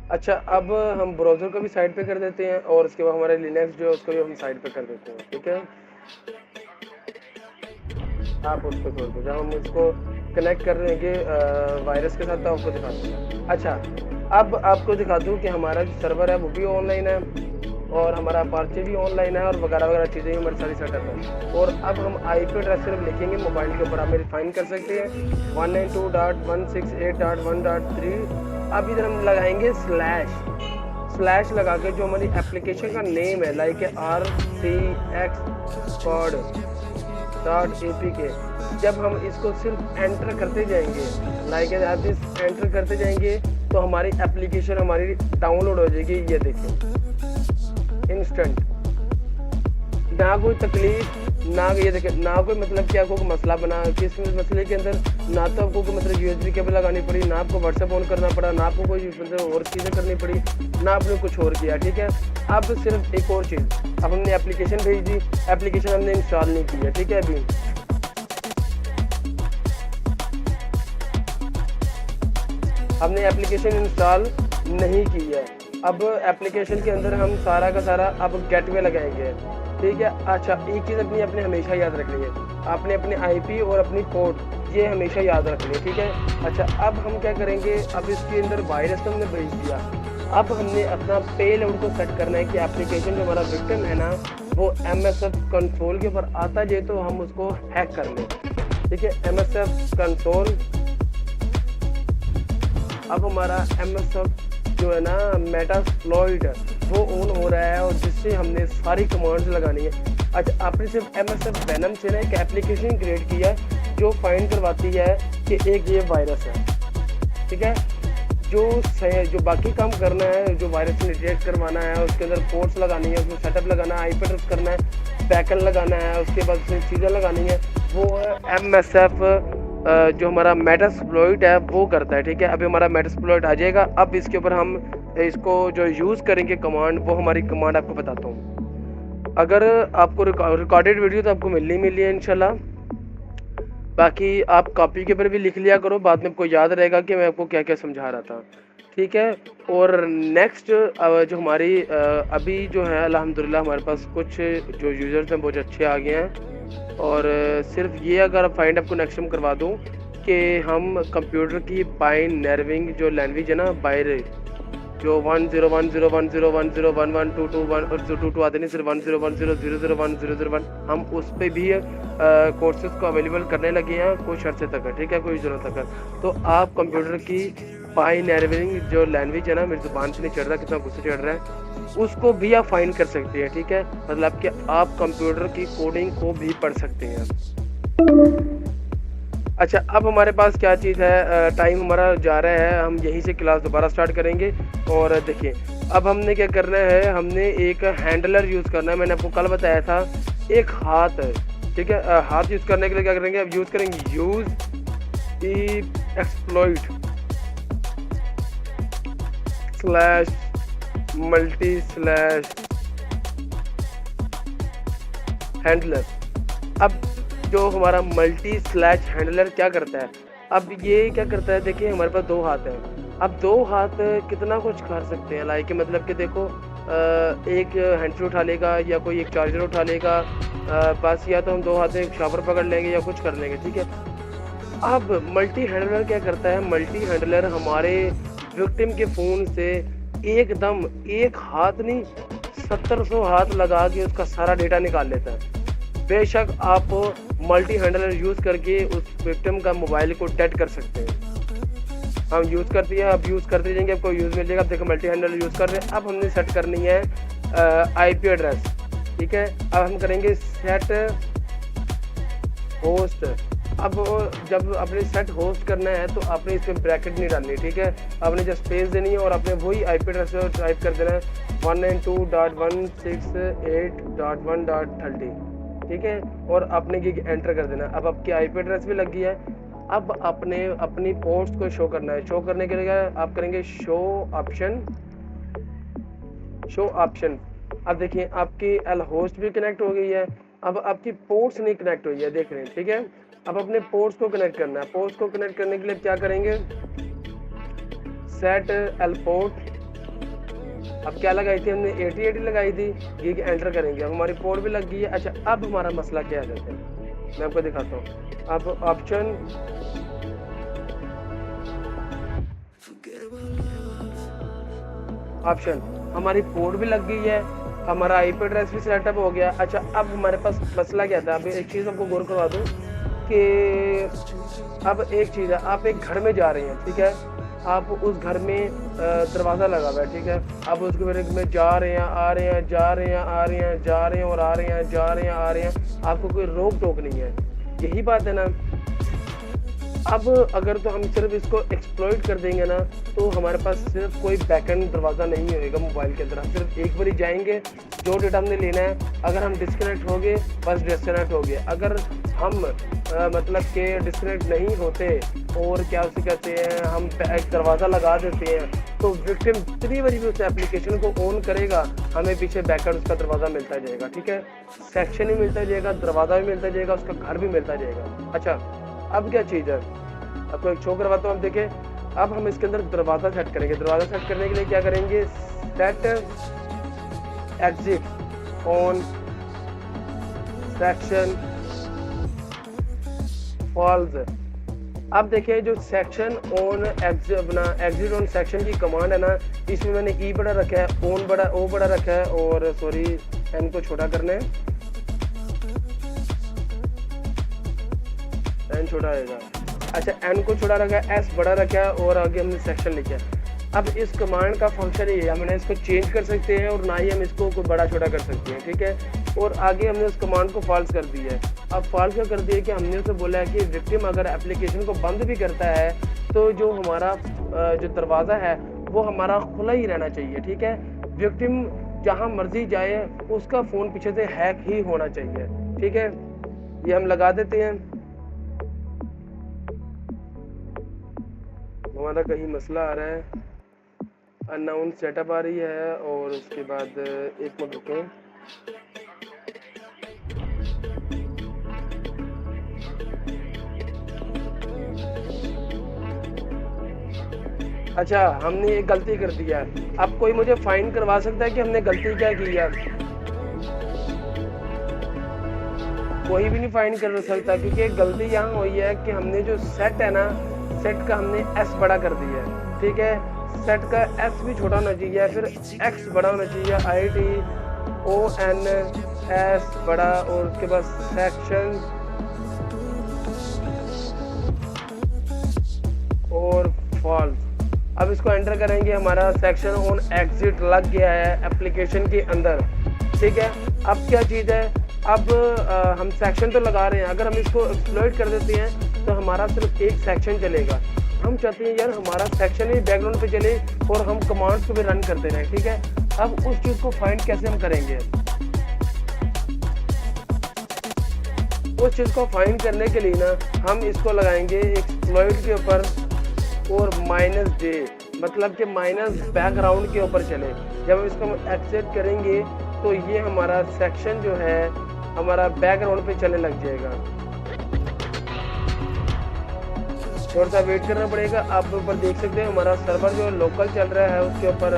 Speaker 1: अच्छा, अब हम ब्राउज़र को भी साइड पे कर देते हैं और उसके बाद हमारे लिनक्स जो है उसको भी हम साइड पे कर देते हैं। ठीक है, आप उसको छोड़ दो। जब हम उसको कनेक्ट कर देंगे वायरस के साथ तो आपको दिखाते हैं। अच्छा, अब आपको दिखा दूँ कि हमारा जो सर्वर है वो भी ऑनलाइन है और हमारा अपाचे भी ऑनलाइन है और वगैरह वगैरह चीज़ें भी हमारी सारी सेटअप है। और अब हम आईपी एड्रेस सिर्फ लिखेंगे मोबाइल के ऊपर, आप मेरी फाइंड कर सकते हैं 192.168.1.3। अब इधर हम लगाएंगे स्लैश लगा के जो हमारी एप्लीकेशन का नेम है, लाइक RCXpod.apk। जब हम इसको सिर्फ एंटर करते जाएंगे, लाइक आप इस एंटर करते जाएंगे तो हमारी एप्लीकेशन हमारी डाउनलोड हो जाएगी। ये देखिए इंस्टेंट, ना कोई तकलीफ, ना ये देखें, ना कोई मतलब कि आपको कोई मसला बना किस मसले के अंदर, ना तो आपको कोई मतलब यूएसबी केबल लगानी पड़ी, ना आपको व्हाट्सएप ऑन करना पड़ा, ना आपको कोई मतलब और चीज़ें करनी पड़ी, ना आपने कुछ और किया, ठीक है। अब सिर्फ एक और चीज़, अब हमने एप्लीकेशन भेज दी, एप्लीकेशन हमने इंस्टॉल नहीं की है, ठीक है। अभी हमने एप्लीकेशन इंस्टॉल नहीं की है। अब एप्लीकेशन के अंदर हम सारा का सारा अब गेटवे लगाएंगे, ठीक है। अच्छा, एक चीज़ अपनी अपने हमेशा याद रखनी है, आपने अपने आईपी और अपनी पोर्ट ये हमेशा याद रखनी है, ठीक है। अच्छा, अब हम क्या करेंगे, अब इसके अंदर वायरस तो हमने भेज दिया, अब हमने अपना पेलोड को सेट करना है कि एप्लीकेशन जो हमारा विक्टिम है ना वो MSF कंसोल के ऊपर आता जाए तो हम उसको हैक कर लें, ठीक है। MSF कंसोल, अब हमारा MSF जो है ना मेटास्प्लॉइट वो ऑन हो रहा है और जिससे हमने सारी कमांड्स लगानी है। अच्छा, आपने सिर्फ MSF वेनम से ना एक एप्लीकेशन क्रिएट किया है जो फाइंड करवाती है कि एक ये वायरस है, ठीक है। जो बाकी काम करना है, जो वायरस डिटेक्ट करवाना है, उसके अंदर पोर्ट्स लगानी है, उसमें सेटअप लगाना है, IP एड्रेस करना है, बैकएंड लगाना है, उसके बाद उसमें चीज़ें लगानी है, वो MSF जो हमारा मेटास्प्लॉइट है वो करता है, ठीक है। अभी हमारा मेटास्प्लॉइट आ जाएगा। अब इसके ऊपर हम इसको जो यूज़ करेंगे कमांड, वो हमारी कमांड आपको बताता हूँ। अगर आपको रिकॉर्डेड वीडियो तो आपको मिली है इंशाल्लाह, बाकी आप कॉपी के ऊपर भी लिख लिया करो, बाद में आपको याद रहेगा कि मैं आपको क्या क्या समझा रहा था, ठीक है। और नेक्स्ट जो हमारी अभी जो है अल्हम्दुलिल्लाह हमारे पास कुछ जो यूज़र्स हैं बहुत अच्छे आ गए हैं। और सिर्फ ये अगर फाइंड आपको नेक्स्ट टाइम करवा दूँ कि हम कंप्यूटर की बाइनरी जो लैंग्वेज है ना, बाइनरी जो 10101010112221 और 22 आते नहीं, सिर्फ 101000010001 हम उस पर भी कोर्सेज को अवेलेबल करने लगे हैं कुछ अर्से तक है, ठीक है, कोई ज़रूरत तक है। तो आप कंप्यूटर की बाइनरी जो लैंग्वेज है ना, मेरी ज़ुबान से नहीं चढ़ रहा, कितना गुस्सा चढ़ रहा है, उसको भी आप फाइंड कर सकते हैं, ठीक है। मतलब कि आप कंप्यूटर की कोडिंग को भी पढ़ सकते हैं। अच्छा, अब हमारे पास क्या चीज़ है, टाइम हमारा जा रहा है, हम यहीं से क्लास दोबारा स्टार्ट करेंगे। और देखिए, अब हमने क्या करना है, हमने एक हैंडलर यूज़ करना है। मैंने आपको कल बताया था एक हाथ है, ठीक है। हाथ यूज़ करने के लिए क्या करेंगे, अब यूज़ करेंगे use exploit slash multi slash handler. अब जो हमारा मल्टी स्लैश हैंडलर क्या करता है, अब ये क्या करता है, देखिए हमारे पास दो हाथ हैं। अब दो हाथ कितना कुछ कर सकते हैं, लाइक मतलब कि देखो एक हैंडफ्री उठा लेगा या कोई एक चार्जर उठा लेगा, बस, या तो हम दो हाथ में एक शावर पकड़ लेंगे या कुछ कर लेंगे, ठीक है। अब मल्टी हैंडलर क्या करता है, मल्टी हैंडलर हमारे विक्टिम के फ़ोन से एकदम एक हाथ नहीं 700 हाथ लगा के उसका सारा डेटा निकाल लेता है। बेशक आप मल्टी हैंडलर यूज़ करके उस विक्टिम का मोबाइल को डेट कर सकते हैं। हम यूज़ करते हैं, अब यूज़ करते जाएंगे, आपको यूज़ मिल जाएगा। अब देखो मल्टी हैंडलर यूज़ कर रहे हैं। अब हमने सेट करनी है IP एड्रेस, ठीक है। अब हम करेंगे सेट होस्ट। अब जब आपने सेट होस्ट करना है तो आपने इसमें ब्रैकेट नहीं डालनी, ठीक है। आपने जस्ट स्पेस देनी है और आपने वही IP एड्रेस टाइप कर देना है 192.168.1.30, ठीक है। और आपने ये एंटर कर देना। अब आपकी IP एड्रेस भी लग गई है। अब आपने अपनी पोर्ट्स को शो करना है। शो करने के लिए आप करेंगे शो ऑप्शन। अब देखिए आपकी एल होस्ट भी कनेक्ट हो गई है। अब आपकी पोर्ट्स नहीं कनेक्ट हुई है, देख रहे हैं, ठीक है। अब अपने पोर्ट्स को कनेक्ट करना है। पोर्ट्स को कनेक्ट करने के लिए क्या करेंगे, सेट एल पोर्ट। अब क्या लगाई थी हमने, 8080 लगाई थी, ये एंटर करेंगे। अब हमारी पोर्ट भी लग गई है। अच्छा, अब हमारा मसला क्या है, मैं आपको दिखाता हूँ। अब ऑप्शन हमारी पोर्ट भी लग गई है, हमारा IP एड्रेस भी सेटअप हो गया। अच्छा, अब हमारे पास मसला क्या था, अब एक चीज़ आपको गौर करवा दूँ कि अब एक चीज़ है, आप एक घर में जा रहे हैं, ठीक है। आप उस घर में दरवाज़ा लगा हुआ है, ठीक है। आप उसके बारे में जा रहे हैं, आ रहे हैं, जा रहे हैं, आ रहे हैं, जा रहे हैं और आ रहे हैं, जा रहे हैं, आ रहे हैं, आपको कोई रोक टोक नहीं है। यही बात है ना। अब अगर तो हम सिर्फ इसको एक्सप्लॉइट कर देंगे ना, तो हमारे पास सिर्फ कोई बैकएंड दरवाज़ा नहीं होएगा मोबाइल के अंदर। हम सिर्फ एक बार ही जाएंगे, जो डेटा हमने लेना है, अगर हम डिस्कनेक्ट हो गए बस डिस्कनेक्ट हो गए। अगर हम मतलब कि डिस्कनेक्ट नहीं होते और क्या उसे कहते हैं, हम एक दरवाज़ा लगा देते हैं, तो विक्टिम जितनी बारी भी उस एप्लीकेशन को ऑन करेगा, हमें पीछे बैकएंड उसका दरवाज़ा मिलता जाएगा। ठीक है, सेक्शन भी मिलता जाएगा, दरवाज़ा भी मिलता जाएगा, उसका घर भी मिलता जाएगा। अच्छा, अब क्या चीज़ है, आपको एक शो करवाता हूँ। आप देखें, अब हम इसके अंदर दरवाज़ा सेट करेंगे। दरवाज़ा सेट करने के लिए क्या करेंगे, set exit on session false. अब देखें, जो session on exit on session की कमांड है ना, इसमें मैंने ई बड़ा रखा है, ऑन बड़ा ओ बड़ा रखा है, और सॉरी एन को छोटा करना है, एन छोटा आएगा। अच्छा, एन को छोटा रखा है, एस बड़ा रखा है, और आगे हमने सेक्शन लिखा है। अब इस कमांड का फंक्शन ये है, हमने इसको चेंज कर सकते हैं और ना ही हम इसको कोई बड़ा छोटा कर सकते हैं। ठीक है, और आगे हमने उस कमांड को फॉल्स कर दिया है। अब फॉल्स क्या कर दिया कि हमने उसे बोला है कि विक्टिम अगर एप्लीकेशन को बंद भी करता है, तो जो हमारा जो दरवाज़ा है वो हमारा खुला ही रहना चाहिए। ठीक है, विक्टिम जहाँ मर्जी जाए, उसका फ़ोन पीछे से हैक ही होना चाहिए। ठीक है, ये हम लगा देते हैं। हमारा कहीं मसला आ रहा है, अननाउन सेटअप आ रही है, और उसके बाद एक मिनट रुकें। अच्छा, हमने एक गलती कर दिया है। अब कोई मुझे फाइन करवा सकता है कि हमने गलती क्या की है? कोई भी नहीं फाइन कर सकता, क्योंकि गलती यहाँ हुई है कि हमने जो सेट है ना, सेट का हमने एस बड़ा कर दिया है। ठीक है, सेट का एस भी छोटा होना चाहिए, फिर एक्स बड़ा होना चाहिए, ITONS बड़ा, और उसके बाद सेक्शन और फॉल्स। अब इसको एंटर करेंगे, हमारा सेक्शन ऑन एग्जिट लग गया है एप्लीकेशन के अंदर। ठीक है, अब क्या चीज़ है, अब हम सेक्शन तो लगा रहे हैं, अगर हम इसको एक्सप्लॉइट कर देते हैं तो हमारा सिर्फ एक सेक्शन चलेगा। हम चाहते हैं यार हमारा सेक्शन ही बैकग्राउंड पे चले और हम कमांड्स को भी रन करते रहें। ठीक है, अब उस चीज़ को फाइंड कैसे हम करेंगे, उस चीज़ को फाइंड करने के लिए ना हम इसको लगाएंगे एक्सप्लॉइट के ऊपर और -j, मतलब कि माइनस बैकग्राउंड के ऊपर चले। जब हम इसको एक्सेप्ट करेंगे तो ये हमारा सेक्शन जो है हमारा बैकग्राउंड पे चलने लग जाएगा। थोड़ा सा वेट करना पड़ेगा। आप ऊपर देख सकते हैं हमारा सर्वर जो लोकल चल रहा है उसके ऊपर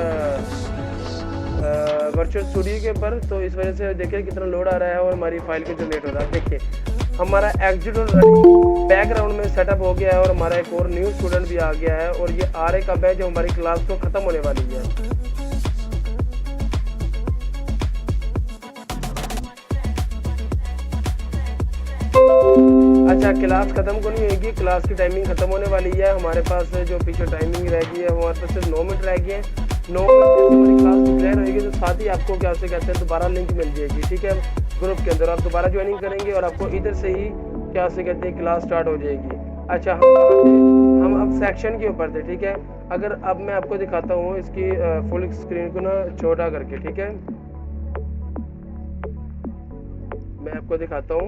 Speaker 1: वर्चुअल स्टूडियो के ऊपर, तो इस वजह से देखिए कितना लोड आ रहा है और हमारी फाइल को जनरेट हो रहा है। देखिए हमारा एग्जिट और बैकग्राउंड में सेटअप हो गया है और हमारा एक और न्यू स्टूडेंट भी आ गया है, और ये आ रहे कब है, जो हमारी क्लास तो ख़त्म होने वाली है। अच्छा, क्लास खत्म को नहीं होगी, क्लास की टाइमिंग खत्म होने वाली है। हमारे पास जो पीछे टाइमिंग रह गई है हमारे पास सिर्फ 9 मिनट रह गए हैं। 9 मिनट हमारी क्लास डिक्लेयर होगी तो साथ ही आपको क्या से कहते हैं दोबारा लिंक मिल जाएगी। ठीक है, ग्रुप के अंदर आप दोबारा ज्वाइनिंग करेंगे और आपको इधर से ही क्या से कहते हैं क्लास स्टार्ट हो जाएगी। अच्छा, हम अब सेक्शन के ऊपर थे। ठीक है, अगर अब मैं आपको दिखाता हूँ इसकी फुल स्क्रीन को ना छोटा करके। ठीक है, मैं आपको दिखाता हूँ।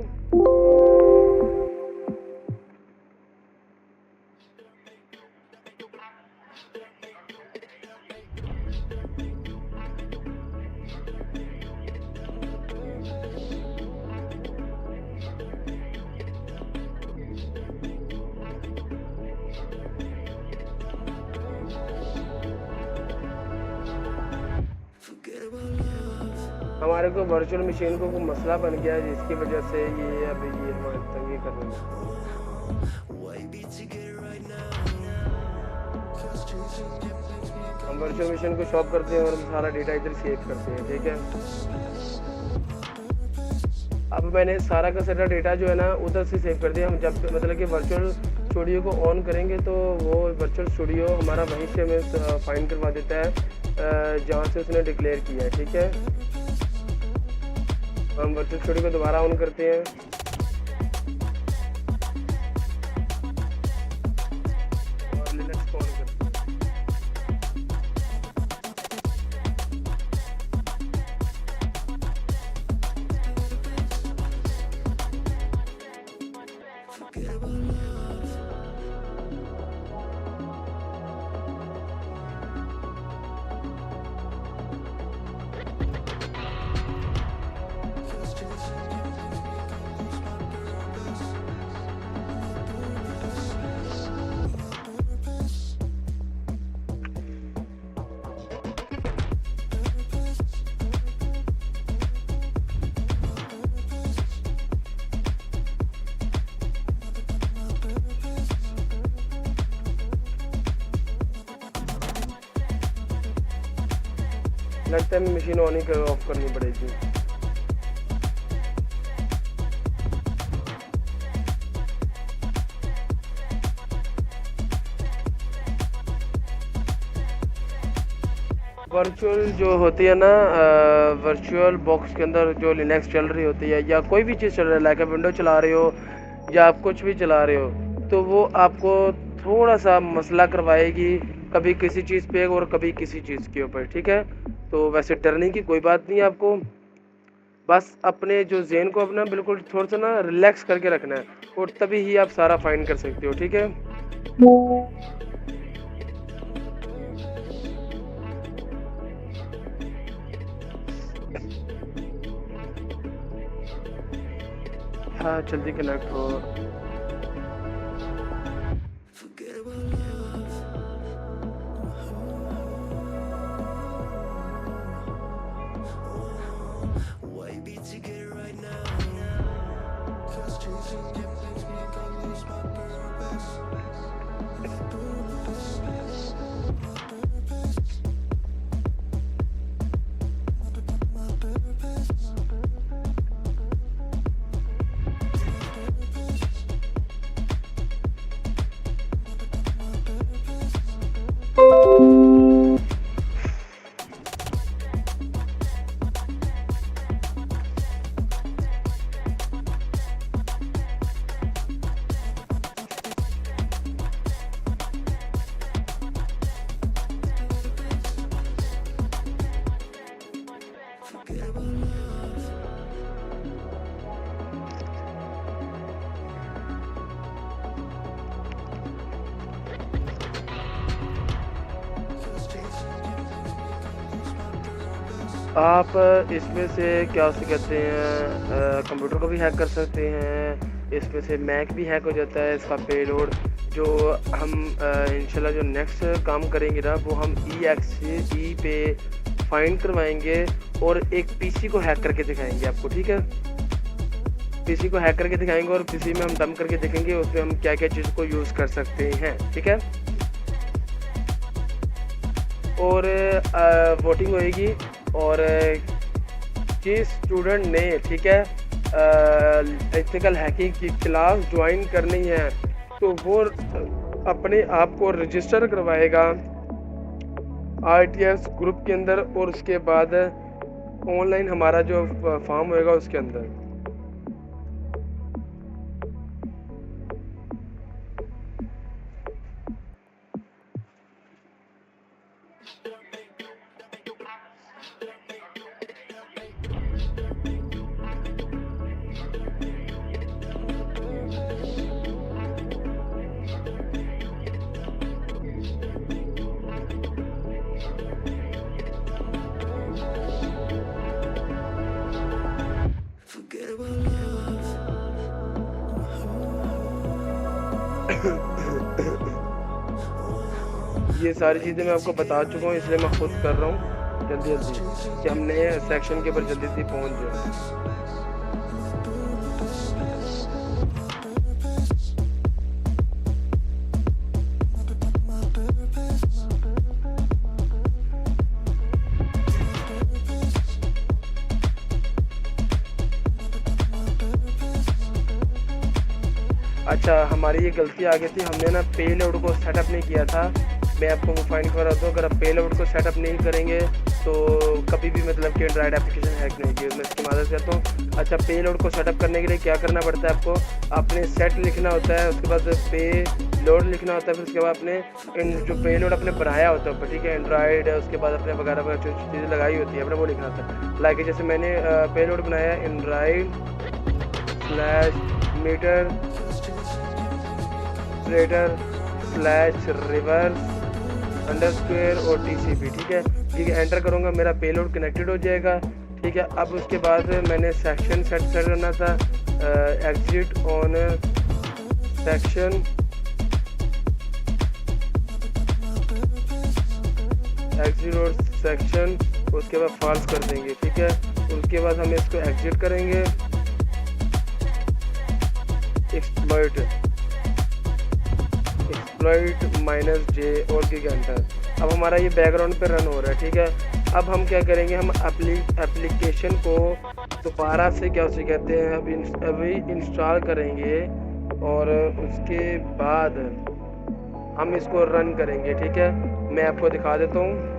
Speaker 1: हमारे को वर्चुअल मशीन को मसला बन गया है जिसकी वजह से ये अभी ये हमारे तंगी करने लगा। हम वर्चुअल मशीन को शॉप करते हैं और हम सारा डेटा इधर सेव करते हैं। ठीक है, अब मैंने सारा का सारा डेटा जो है ना उधर से सेव कर दिया। हम जब मतलब कि वर्चुअल स्टूडियो को ऑन करेंगे तो वो वर्चुअल स्टूडियो हमारा वहीं से हमें फाइंड करवा देता है जहाँ से उसने डिक्लेयर किया है। ठीक है, हम वर्चुअल स्टूडियो को दोबारा ऑन करते हैं। लगता है मशीन ऑन ही ऑफ करनी पड़ेगी। वर्चुअल जो होती है ना, वर्चुअल बॉक्स के अंदर जो लिनक्स चल रही होती है या कोई भी चीज़ चल रहा है, लाइक विंडो चला रहे हो या आप कुछ भी चला रहे हो, तो वो आपको थोड़ा सा मसला करवाएगी, कभी किसी चीज़ पे और कभी किसी चीज़ के ऊपर, ठीक है। तो वैसे डरने की कोई बात नहीं है आपको, बस अपने जो ज़हन को अपना बिल्कुल थोड़ा सा ना रिलैक्स करके रखना है, और तभी ही आप सारा फाइंड कर सकते हो, ठीक है। हाँ, जल्दी कनेक्ट हो। आप इसमें से क्या उसे कहते हैं, कंप्यूटर को भी हैक कर सकते हैं, इसमें से मैक भी हैक हो जाता है, इसका पेलोड जो हम इंशाल्लाह जो नेक्स्ट काम करेंगे ना, वो हम EXE पे फाइंड करवाएंगे और एक पीसी को हैक करके दिखाएंगे आपको, ठीक है। पीसी को हैक करके दिखाएंगे और पीसी में हम दम करके देखेंगे उसमें हम क्या क्या चीज़ को यूज़ कर सकते हैं, ठीक है। और वोटिंग होएगी, और जिस स्टूडेंट ने, ठीक है, एथिकल हैकिंग की क्लास ज्वाइन करनी है तो वो अपने आप को रजिस्टर करवाएगा RTS ग्रुप के अंदर, और उसके बाद ऑनलाइन हमारा जो फॉर्म होएगा उसके अंदर। ये सारी चीज़ें मैं आपको बता चुका हूँ, इसलिए मैं खुद कर रहा हूँ जल्दी जल्दी कि हम नए सेक्शन के ऊपर जल्दी जल्दी पहुँच जाए। अच्छा, हमारी ये गलती आ गई थी, हमने ना पेलोड को सेटअप नहीं किया था। मैं आपको वो फाइंड करा दूँ, अगर आप पेलोड को सेटअप नहीं करेंगे तो कभी भी मतलब कि एंड्रॉयड एप्लीकेशन हैक नहीं होगी। मैं इसकी मदद करता हूँ। अच्छा, पेलोड को सेटअप करने के लिए क्या करना पड़ता है आपको, आपने सेट लिखना होता है, उसके बाद पे लोड लिखना होता है, फिर उसके बाद अपने जो पेलोड अपने बनाया होता है, ठीक है, एंड्रॉयड, उसके बाद अपने वगैरह वगैरह जो चीज़ें लगाई होती है अपने वो लिखना होता है। लाइक जैसे मैंने पेलोड बनाया एंड्रॉयड /मीटर /रिवर्स अंडरस्क्वेयर और TCP, ठीक है। ठीक है, एंटर करूँगा, मेरा पेलोड कनेक्टेड हो जाएगा, ठीक है। अब उसके बाद मैंने सेक्शन सेट करना था, एग्जिट ऑन सेक्शन, एग्जिट और सेक्शन, उसके बाद फॉल्स कर देंगे, ठीक है। उसके बाद हम इसको एग्जिट करेंगे, एक्सप्लॉइट -J और क्लिक एंटर। अब हमारा ये बैकग्राउंड पे रन हो रहा है, ठीक है। अब हम क्या करेंगे, हम एप्लीकेशन को दोबारा से क्या उसे कहते हैं अभी इंस्टॉल करेंगे और उसके बाद हम इसको रन करेंगे। ठीक है, मैं आपको दिखा देता हूँ।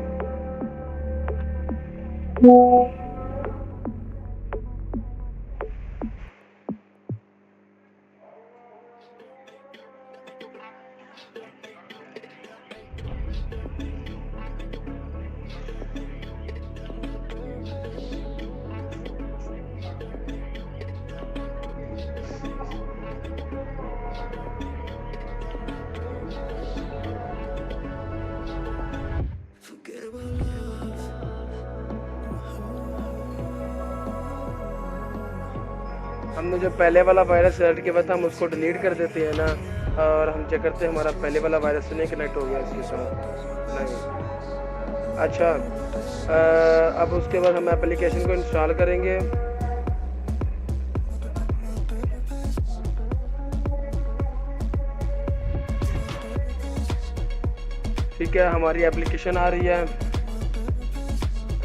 Speaker 1: हमने जो पहले वाला वायरस सेलेक्ट किया था हम उसको डिलीट कर देते हैं ना, और हम चेक करते हैं हमारा पहले वाला वायरस नहीं कनेक्ट हो गया इसके साथ, नहीं। अच्छा, अब उसके बाद हम एप्लीकेशन को इंस्टॉल करेंगे। ठीक है, हमारी एप्लीकेशन आ रही है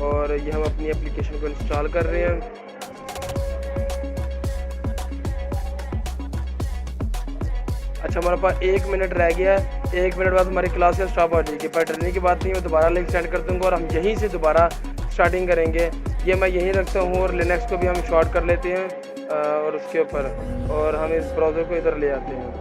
Speaker 1: और ये हम अपनी एप्लीकेशन को इंस्टॉल कर रहे हैं। अच्छा, हमारे पास 1 मिनट रह गया है। 1 मिनट बाद हमारी क्लास स्टॉप हो जाएगी, पर डरने की बात नहीं, मैं दोबारा लिंक सेंड कर दूंगा और हम यहीं से दोबारा स्टार्टिंग करेंगे। ये मैं यहीं रखता हूँ और लिनक्स को भी हम शॉर्ट कर लेते हैं और उसके ऊपर, और हम इस ब्राउज़र को इधर ले आते हैं।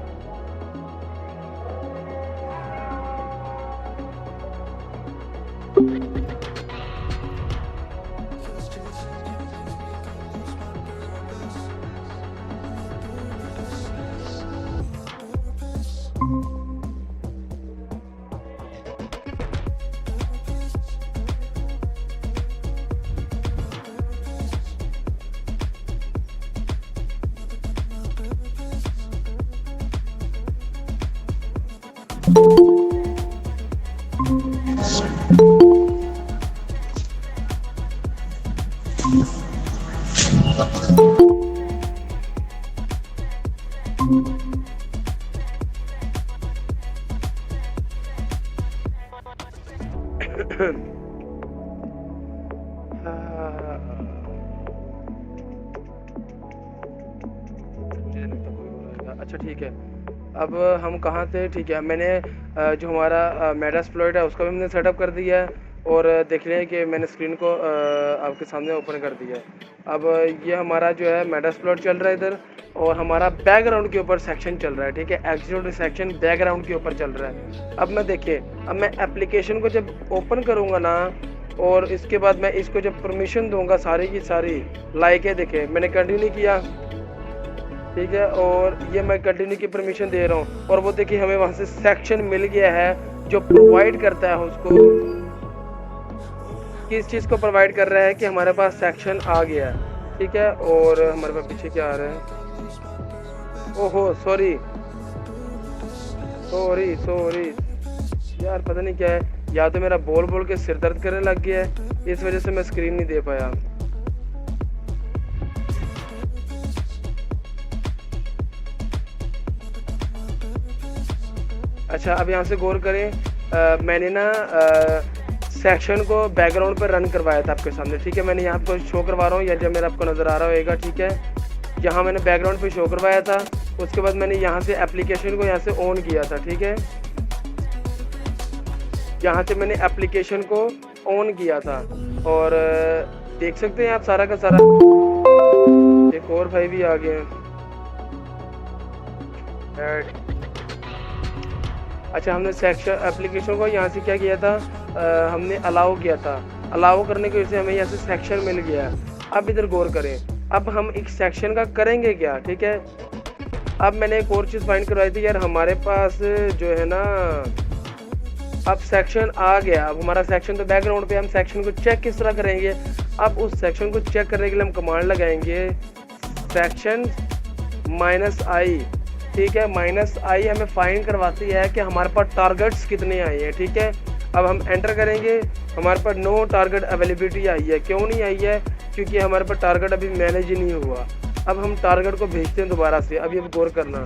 Speaker 1: अच्छा ठीक है, अब हम कहाँ थे? ठीक है, मैंने जो हमारा मेटास्प्लॉइट है उसका भी हमने सेटअप कर दिया है और देख लें कि मैंने स्क्रीन को आपके सामने ओपन कर दिया है। अब ये हमारा जो है मेटास्प्लॉइट चल रहा है इधर, और हमारा बैकग्राउंड के ऊपर सेक्शन चल रहा है। ठीक है, एक्जीक्यूटिव सेक्शन बैकग्राउंड के ऊपर चल रहा है। अब मैं देखिए, अब मैं एप्लीकेशन को जब ओपन करूँगा ना, और इसके बाद मैं इसको जब परमिशन दूंगा सारी की सारी, लाइक है, देखे मैंने कंटिन्यू किया। ठीक है, और ये मैं कंटिन्यू की परमिशन दे रहा हूँ और वो देखिए हमें वहाँ से सेक्शन मिल गया है जो प्रोवाइड करता है उसको, किस चीज़ को प्रोवाइड कर रहा है कि हमारे पास सेक्शन आ गया है। ठीक है, और हमारे पास पीछे क्या आ रहा है? ओहो सॉरी सॉरी सॉरी यार, पता नहीं क्या है, या तो मेरा बोल बोल के सिर दर्द करने लग गया है, इस वजह से मैं स्क्रीन नहीं दे पाया। अच्छा, अब यहाँ से गौर करें, मैंने ना सेक्शन को बैकग्राउंड पर रन करवाया था आपके सामने। ठीक है, मैंने यहाँ आपको शो करवा रहा हूँ, या जब मेरा आपको नज़र आ रहा होगा। ठीक है, यहाँ मैंने बैकग्राउंड पे शो करवाया था, उसके बाद मैंने यहाँ से एप्लीकेशन को यहाँ से ऑन किया था। ठीक है, यहाँ से मैंने एप्लीकेशन को ऑन किया था और देख सकते हैं आप सारा का सारा। एक और भाई भी आ गए हैं। अच्छा, हमने सेक्शन एप्लीकेशन को यहाँ से क्या किया था, हमने अलाउ किया था। अलाउ करने की वजह से हमें यहाँ से सेक्शन मिल गया। अब इधर गौर करें, अब हम एक सेक्शन का करेंगे क्या? ठीक है, अब मैंने एक और चीज़ फाइंड करवाई थी यार, हमारे पास जो है ना, अब सेक्शन आ गया। अब हमारा सेक्शन तो बैकग्राउंड पे, हम सेक्शन को चेक किस तरह करेंगे? अब उस सेक्शन को चेक करने के लिए हम कमांड लगाएंगे सेक्शन -i। ठीक है, -i हमें फाइंड करवाती है कि हमारे पास टारगेट्स कितने आए हैं। ठीक है, अब हम एंटर करेंगे, हमारे पास नो टारगेट अवेलेबिलिटी आई है। क्यों नहीं आई है? क्योंकि हमारे पास टारगेट अभी मैनेज ही नहीं हुआ। अब हम टारगेट को भेजते हैं दोबारा से। अब ये गौर करना,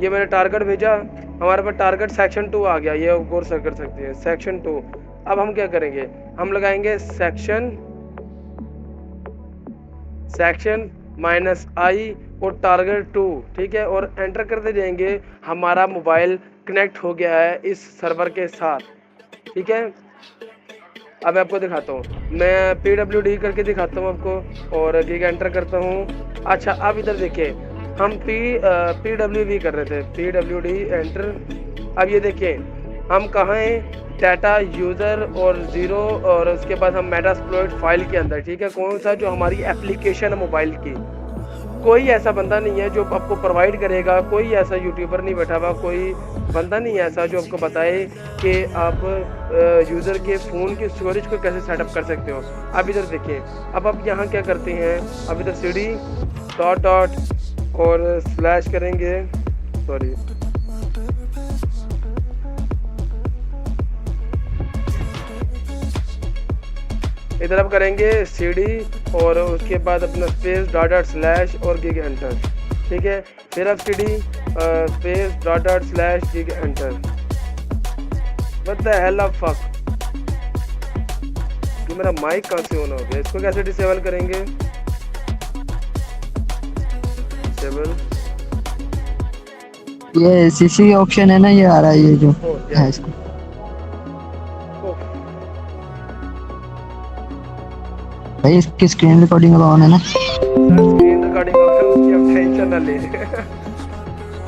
Speaker 1: ये मैंने टारगेट भेजा, हमारे पास टारगेट सेक्शन 2 आ गया, ये गौर कर सकते हैं, सेक्शन 2। अब हम क्या करेंगे, हम लगाएंगे सेक्शन -i और टारगेट 2, ठीक है, और एंटर करते जाएंगे। हमारा मोबाइल कनेक्ट हो गया है इस सर्वर के साथ, ठीक है। अब मैं आपको दिखाता हूँ, मैं PWD करके दिखाता हूँ आपको और गीग एंटर करता हूँ। अच्छा, अब इधर देखिए, हम PWD कर रहे थे, PWD एंटर। अब ये देखिए हम कहाँ हैं, डाटा यूज़र और ज़ीरो, और उसके बाद हम मेटास्प्लॉइट फाइल के अंदर, ठीक है। कौन सा, जो हमारी एप्लीकेशन है मोबाइल की। कोई ऐसा बंदा नहीं है जो आपको प्रोवाइड करेगा, कोई ऐसा यूट्यूबर नहीं बैठा हुआ, कोई बंदा नहीं है ऐसा जो आपको बताए कि आप यूज़र के फ़ोन की स्टोरेज को कैसे सेटअप कर सकते हो। अब इधर देखिए, अब आप यहाँ क्या करते हैं, अब इधर CD डॉट और स्लैश करेंगे, सॉरी, इधर आप करेंगे CD और उसके बाद अपना स्पेस डॉट स्लैश और गिग एंटर, ठीक है। फिर आप CD space dot slash gig enter. What the hell of fuck, ये मेरा माइक कहाँ से ऑन हो गया, इसको कैसे डिसेबल करेंगे, डिसेबल,
Speaker 2: ये CC ऑप्शन है ना, ये आ रहा है, ये जो है इसको। भाई इसकी स्क्रीन रिकॉर्डिंग अब ऑन है ना?
Speaker 1: स्क्रीन रिकॉर्डिंग उसकी अब टेंशन ना ले।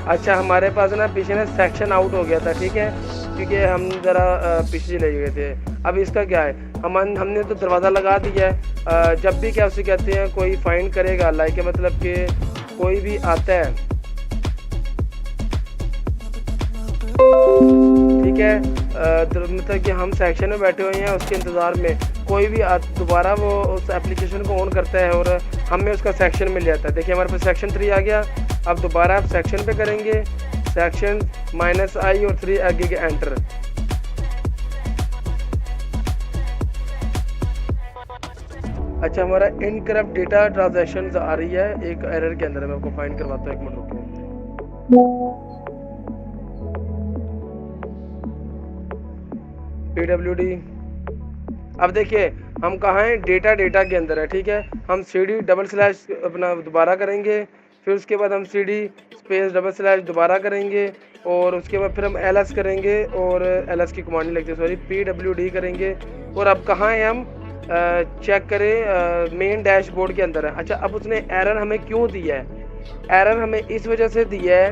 Speaker 1: अच्छा, हमारे पास ना पीछे ना सेक्शन आउट हो गया था, ठीक है, क्योंकि हम ज़रा पीछे ले गए थे। अब इसका क्या है, हमने तो दरवाज़ा लगा दिया है। जब भी क्या उसे कहते हैं, कोई फाइंड करेगा, लाइक के मतलब कि कोई भी आता है, ठीक है, मतलब कि हम सेक्शन में बैठे हुए हैं, उसके इंतज़ार में कोई भी दोबारा वो उस एप्लीकेशन को ऑन करता है और हमें उसका सेक्शन मिल जाता है। देखिए हमारे पास सेक्शन 3 आ गया। अब दोबारा आप सेक्शन पे करेंगे, सेक्शन -i और 3 आगे एंटर। अच्छा, हमारा इनकरप्ट डेटा ट्रांजैक्शन आ रही है एक एरर के अंदर, मैं आपको फाइंड करवाता हूँ, एक मिनट रुकिए। PWD, अब देखिए हम कहाँ हैं, डेटा के अंदर है, ठीक है। हम CD डबल स्लैश अपना दोबारा करेंगे, फिर उसके बाद हम CD स्पेस डबल स्लैश दोबारा करेंगे और उसके बाद फिर हम LS करेंगे और LS की कमांड नहीं लगती, सॉरी, PWD करेंगे। और अब कहाँ हैं हम, चेक करें, मेन डैशबोर्ड के अंदर है। अच्छा, अब उसने एरर हमें क्यों दिया है, एरर हमें इस वजह से दिया है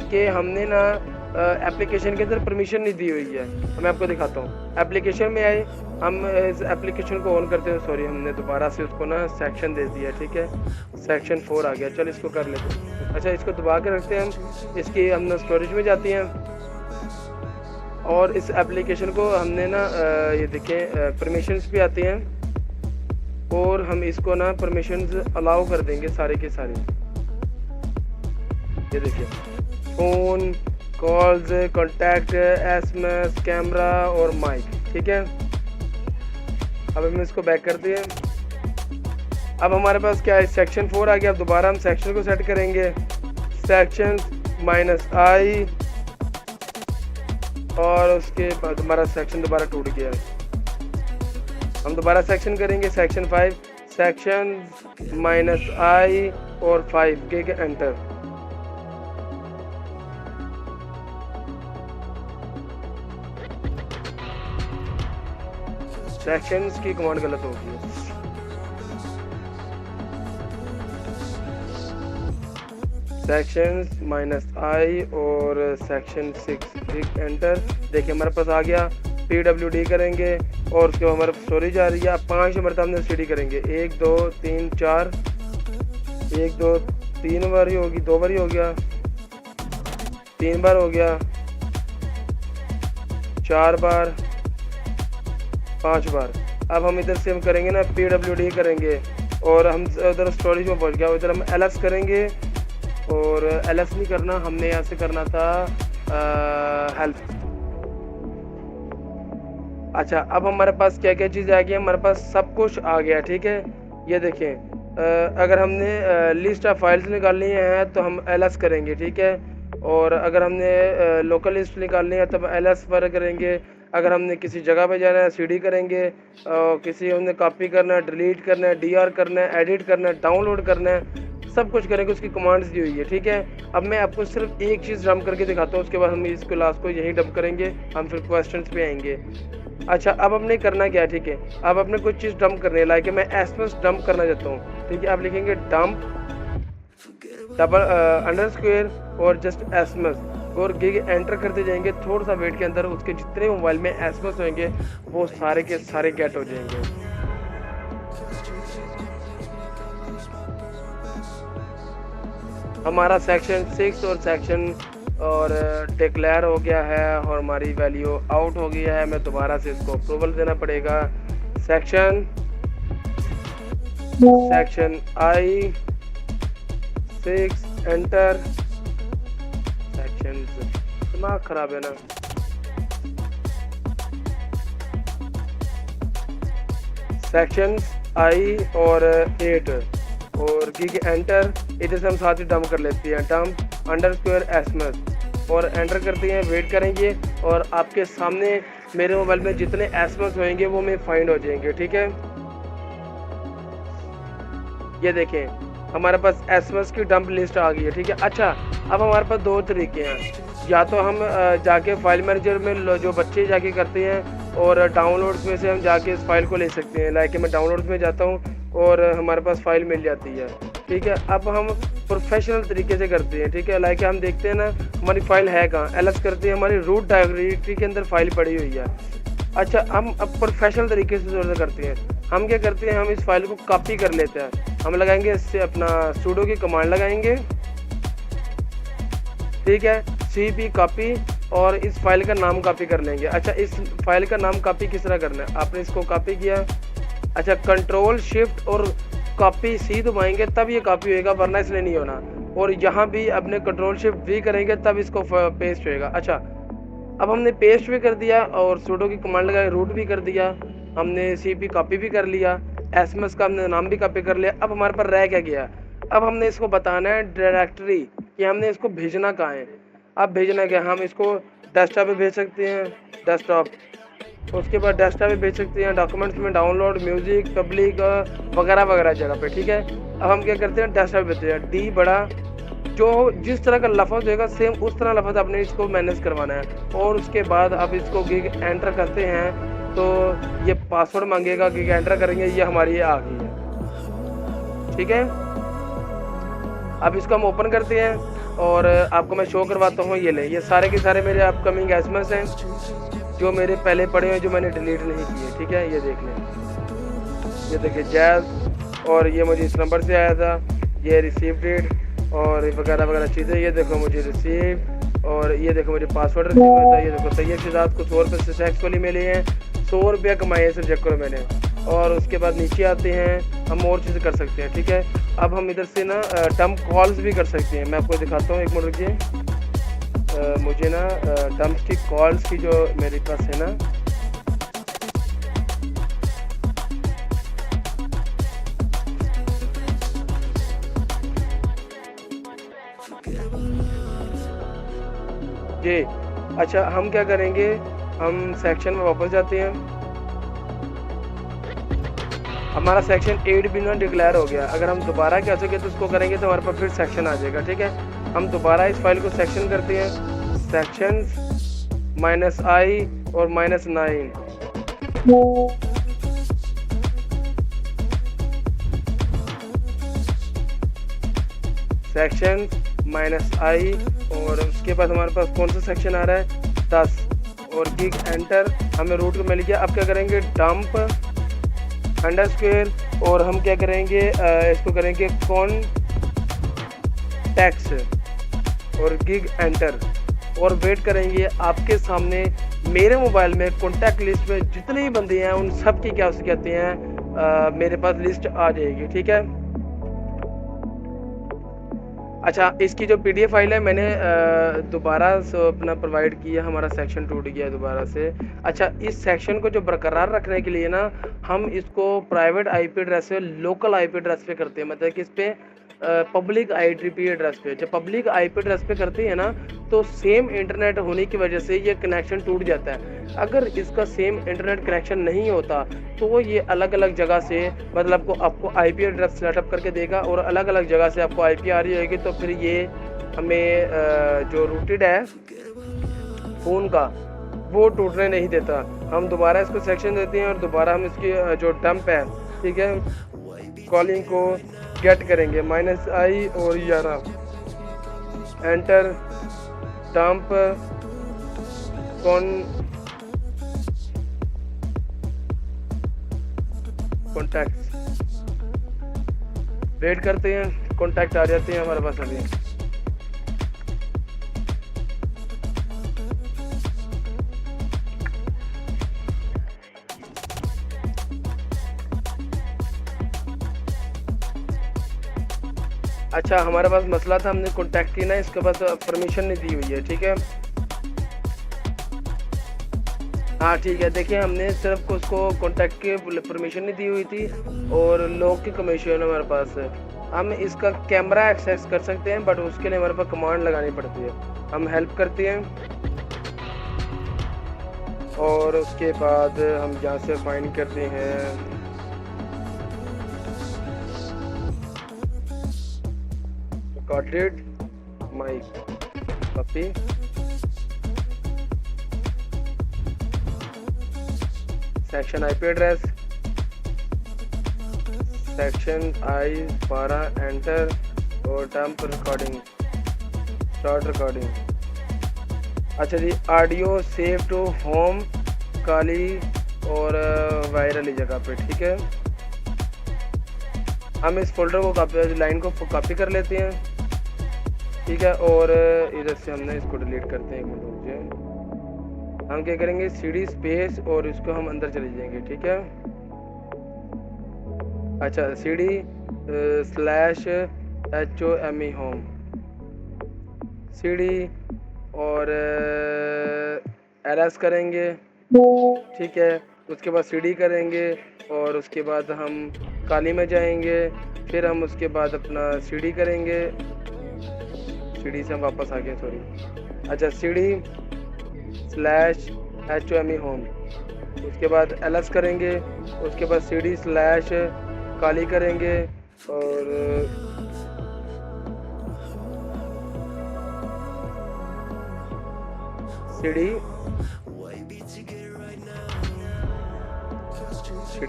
Speaker 1: कि हमने ना एप्लीकेशन के अंदर परमिशन नहीं दी हुई है। मैं आपको दिखाता हूँ, एप्लीकेशन में आए, हम इस एप्लीकेशन को ऑन करते हैं, सॉरी हमने दोबारा से उसको ना सेक्शन दे दिया, ठीक है, सेक्शन 4 आ गया, चल इसको कर लेते हैं। अच्छा, इसको दबा के रखते हैं हम, इसकी हम स्टोरेज में जाती हैं और इस एप्लीकेशन को हमने ना ये देखें परमिशंस भी आती हैं और हम इसको ना परमिशंस अलाउ कर देंगे सारे के सारे। ये देखिए, phone calls, contact, SMS, camera और माइक, ठीक है। अब हम इसको बैक करते हैं। अब हमारे पास क्या है, सेक्शन 4 आ गया। अब दोबारा हम सेक्शन को सेट करेंगे, सेक्शन -i और उसके बाद हमारा सेक्शन दोबारा टूट गया है। हम दोबारा सेक्शन करेंगे, सेक्शन 5, सेक्शन -i और 5 के एंटर। सेक्शंस की कमांड गलत होगी है। सेक्शंस -i और सेक्शन 6 एंटर। देखिए हमारे पास आ गया। PWD करेंगे और उसके बाद हमारे स्टोरेज आ रही है। 5 मरतबा हमने CD करेंगे, 1 2 3 4, 1 2 3 बार ही होगी, 2 बार ही हो गया, 3 बार हो गया, 4 बार, 5 बार। अब हम इधर से हम करेंगे ना PWD करेंगे और हम उधर स्टोरेज में पहुंच गया। उधर हम LS करेंगे और LS नहीं करना, हमने यहाँ से करना था हेल्प। अच्छा, अब हमारे पास क्या क्या चीज़ आ गई, हमारे पास सब कुछ आ गया, ठीक है। ये देखें, अगर हमने लिस्ट ऑफ फाइल्स निकालनी है तो हम LS करेंगे, ठीक है। और अगर हमने लोकल लिस्ट निकालनी है तब LS पर करेंगे। अगर हमने किसी जगह पे जाना है सीडी करेंगे, किसी हमने कॉपी करना है, डिलीट करना है, डीआर करना है, एडिट करना है, डाउनलोड करना है, सब कुछ करेंगे, उसकी कमांड्स दी हुई है। ठीक है, अब मैं आपको सिर्फ एक चीज़ डंप करके दिखाता हूँ, उसके बाद हम इस क्लास को यहीं डंप करेंगे, हम फिर क्वेश्चंस पे आएंगे। अच्छा, अब हमने करना क्या है, ठीक है, अब अपने कुछ चीज़ डंप करनी है, लाइक मैं एसएमएस डंप करना चाहता हूँ। ठीक है, आप लिखेंगे डंप डबल अंडरस्कोर और जस्ट एसएमएस और गिग एंटर करते जाएंगे। थोड़ा सा वेट के अंदर उसके जितने मोबाइल में एसएमएस होंगे वो सारे के सारे गेट हो जाएंगे। हमारा सेक्शन 6 और सेक्शन और डिक्लेयर हो गया है और हमारी वैल्यू आउट हो गई है। मैं दोबारा से इसको अप्रूवल देना पड़ेगा। Section I6 enter. सेक्शन दिमाग खराब है ना। सेक्शन I और 8 और गिग एंटर, इधर से हम साथ ही डंप कर लेते हैं, डंप अंडरस्कोर एसएमएस और एंटर करते हैं, वेट करेंगे और आपके सामने मेरे मोबाइल में जितने एसएमएस होंगे वो में फाइंड हो जाएंगे। ठीक है, ये देखें हमारे पास एसएमएस की डंप लिस्ट आ गई है। ठीक है, अच्छा अब हमारे पास दो तरीके हैं, या तो हम जाके फाइल मैनेजर में जो बच्चे जाके करते हैं और डाउनलोड्स में से हम जाके इस फाइल को ले सकते हैं। लाइक मैं डाउनलोड्स में जाता हूँ और हमारे पास फाइल मिल जाती है। ठीक है, अब हम प्रोफेशनल तरीके से करते हैं। ठीक है, लाइक हम देखते हैं ना हमारी फाइल है कहाँ, एलएस करते हैं, हमारी रूट डायरेक्टरी के अंदर फाइल पड़ी हुई है। अच्छा, हम अब प्रोफेशनल तरीके से करते हैं। हम क्या करते हैं, हम इस फाइल को कॉपी कर लेते हैं। हम लगाएंगे इससे अपना sudo की कमांड लगाएंगे। ठीक है, cp कॉपी और इस फाइल का नाम कॉपी कर लेंगे। अच्छा, इस फाइल का नाम कॉपी किस तरह करना है, आपने इसको कॉपी किया, अच्छा कंट्रोल शिफ्ट और कॉपी सी दबाएंगे तब ये कॉपी होएगा, वरना इसलिए नहीं होना। और यहाँ भी अपने कंट्रोल शिफ्ट वी करेंगे तब इसको पेस्ट होएगा। अच्छा, अब हमने पेस्ट भी कर दिया और sudo की कमांड लगा रूट भी कर दिया, हमने cp कॉपी भी कर लिया, एसएमएस का हमने नाम भी कॉपी कर लिया। अब हमारे पास रह क्या गया, अब हमने इसको बताना है डायरेक्टरी कि हमने इसको भेजना कहाँ है। अब भेजना क्या, हम इसको डेस्कटॉप पे भेज सकते हैं, डेस्कटॉप, उसके बाद डेस्कटॉप पे भेज सकते हैं, डॉक्यूमेंट्स में डाउनलोड, म्यूजिक, पब्लिक वगैरह वगैरह जगह पे। ठीक है, अब हम क्या करते हैं, डेस्कटॉप पे भेजते हैं, डी बड़ा, जो जिस तरह का लफ्ज़ होगा सेम उस तरह लफ्ज़ आपने इसको मैनेज करवाना है। और उसके बाद अब इसको गिग एंटर करते हैं तो ये पासवर्ड मांगेगा, गिग एंटर करेंगे, ये हमारी ये आ गई है। ठीक है, अब इसको हम ओपन करते हैं और आपको मैं शो करवाता हूँ। ये ले, ये सारे के सारे मेरे अपकमिंग एसएमएस हैं जो मेरे पहले पड़े हैं, जो मैंने डिलीट नहीं किए। ठीक है, ये देख लें, ये देखिए जैज़, और ये मुझे इस नंबर से आया था, ये रिसीव डेट और वगैरह वगैरह चीज़ें। ये देखो मुझे रिसीव, और ये देखो मुझे पासवर्ड रिसीव होता है। ये देखो तैयब शहजाद को 100 रुपये सक्सेसफुली मिले हैं, 100 रुपया कमाए इस सब्जेक्ट को मैंने। और उसके बाद नीचे आते हैं, हम और चीज़ें कर सकते हैं। ठीक है, अब हम इधर से ना डंप कॉल्स भी कर सकते हैं। मैं आपको दिखाता हूँ, एक मिनट रुकिए, मुझे ना डंप की कॉल्स की जो मेरे पास है ना, जी अच्छा, हम क्या करेंगे, हम सेक्शन में वापस जाते हैं। हमारा सेक्शन 8 भी ना डिक्लेयर हो गया। अगर हम दोबारा क्या सके तो उसको करेंगे तो हमारे पास फिर सेक्शन आ जाएगा। ठीक है, हम दोबारा इस फाइल को सेक्शन करते हैं, सेक्शन -i और -9, सेक्शन -i और उसके बाद हमारे पास कौन सा सेक्शन आ रहा है, 10 और गिग एंटर, हमें रूट को मिल गया। अब क्या करेंगे, डंप अंडरस्कोर और हम क्या करेंगे, इसको करेंगे कॉन्टैक्ट्स और गिग एंटर और वेट करेंगे। आपके सामने मेरे मोबाइल में कॉन्टैक्ट लिस्ट में जितने भी बंदे हैं उन सब की क्या उसे कहते हैं, मेरे पास लिस्ट आ जाएगी। ठीक है, अच्छा, इसकी जो पीडीएफ फाइल है मैंने दोबारा से अपना प्रोवाइड किया, हमारा सेक्शन टूट गया दोबारा से। अच्छा, इस सेक्शन को जो बरकरार रखने के लिए ना हम इसको प्राइवेट आईपी एड्रेस से लोकल आईपी एड्रेस पे करते हैं, मतलब कि इस पे पब्लिक आईपी एड्रेस पे। जब पब्लिक आईपी एड्रेस पे करते हैं ना तो सेम इंटरनेट होने की वजह से ये कनेक्शन टूट जाता है। अगर इसका सेम इंटरनेट कनेक्शन नहीं होता तो ये अलग अलग जगह से मतलब को आपको आईपी एड्रेस सेटअप करके देगा और अलग अलग जगह से आपको आईपी आ रही होगी, तो फिर ये हमें जो रूटेड है फ़ोन का वो टूटने नहीं देता। हम दोबारा इसको सेक्शन देते हैं और दोबारा हम इसकी जो डंप है, ठीक है, कॉलिंग को गेट करेंगे -i और 11 एंटर डंप कॉन्टैक्ट्स। वेट करते हैं, कॉन्टैक्ट आ जाते हैं हमारे पास अभी। अच्छा, हमारे पास मसला था, हमने कॉन्टैक्ट की ना, इसके पास परमिशन नहीं दी हुई है, ठीक है। हाँ ठीक है, देखिए हमने सिर्फ उसको कॉन्टैक्ट की परमिशन नहीं दी हुई थी और लॉक की कमीशन हमारे पास है। हम इसका कैमरा एक्सेस कर सकते हैं बट उसके लिए हमारे पास कमांड लगानी पड़ती है। हम हेल्प करते हैं और उसके बाद हम यहाँ से फाइंड करते हैं recorded mic copy section IP address section I12 enter और dump recording start recording। अच्छा जी, ऑडियो सेव टू होम काली और वायरल जगह पे, ठीक है। हम इस फोल्डर को कॉपी लाइन को कॉपी कर लेते हैं, ठीक है, और इधर से हमने इसको डिलीट करते हैं। हम क्या करेंगे, CD स्पेस और इसको हम अंदर चले जाएंगे, ठीक है। अच्छा, CD /HOME होम CD और LS करेंगे, ठीक है। उसके बाद CD करेंगे और उसके बाद हम काली में जाएंगे, फिर हम उसके बाद अपना CD करेंगे। CD से हम वापस आ गए, सॉरी। अच्छा, CD /HOME होम, उसके बाद LS करेंगे, उसके बाद CD / काली करेंगे और CD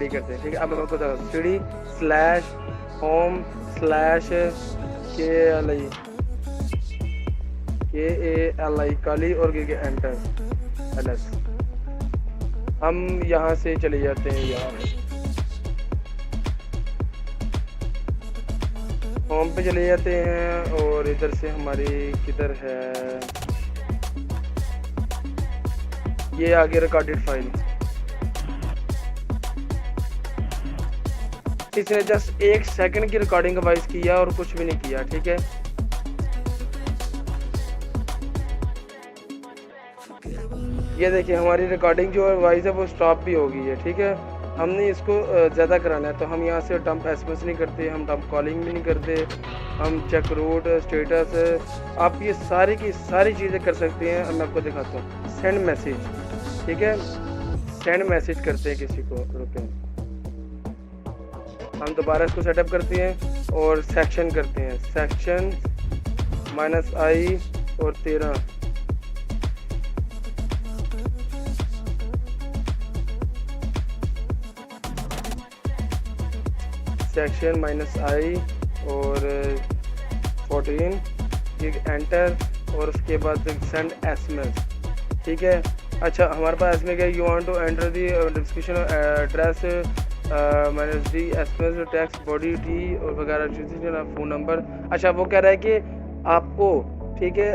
Speaker 1: करते हैं, ठीक है। अब मैं आपको बताऊँ, CD /home /KALI काली और एंटर LS। हम यहाँ से चले जाते हैं यार, होम पे चले जाते हैं और इधर से हमारी किधर है, ये आगे रिकॉर्डेड फाइल। इसने जस्ट 1 सेकंड की रिकॉर्डिंग का वॉइस किया और कुछ भी नहीं किया, ठीक है। ये देखिए हमारी रिकॉर्डिंग जो वॉइस है वो स्टॉप भी हो गई है, ठीक है। हमने इसको ज़्यादा कराना है तो हम यहाँ से डंप SMS नहीं करते, हम डंप कॉलिंग भी नहीं करते, हम चेक रूट स्टेटस, आप ये सारी की सारी चीज़ें कर सकते हैं। मैं आपको दिखाता हूँ, सेंड मैसेज, ठीक है। सेंड मैसेज करते हैं किसी को, रुके, हम दोबारा इसको सेटअप करते हैं और सेक्शन करते हैं, सेक्शन -i और 13, सेक्शन -i और 14, ठीक, एंटर और उसके बाद सेंड SMS, ठीक है। अच्छा, हमारे पास इसमें क्या, you want to enter the description address -d SMS text body T और वगैरह, फ़ोन नंबर। अच्छा, वो कह रहा है कि आपको, ठीक है,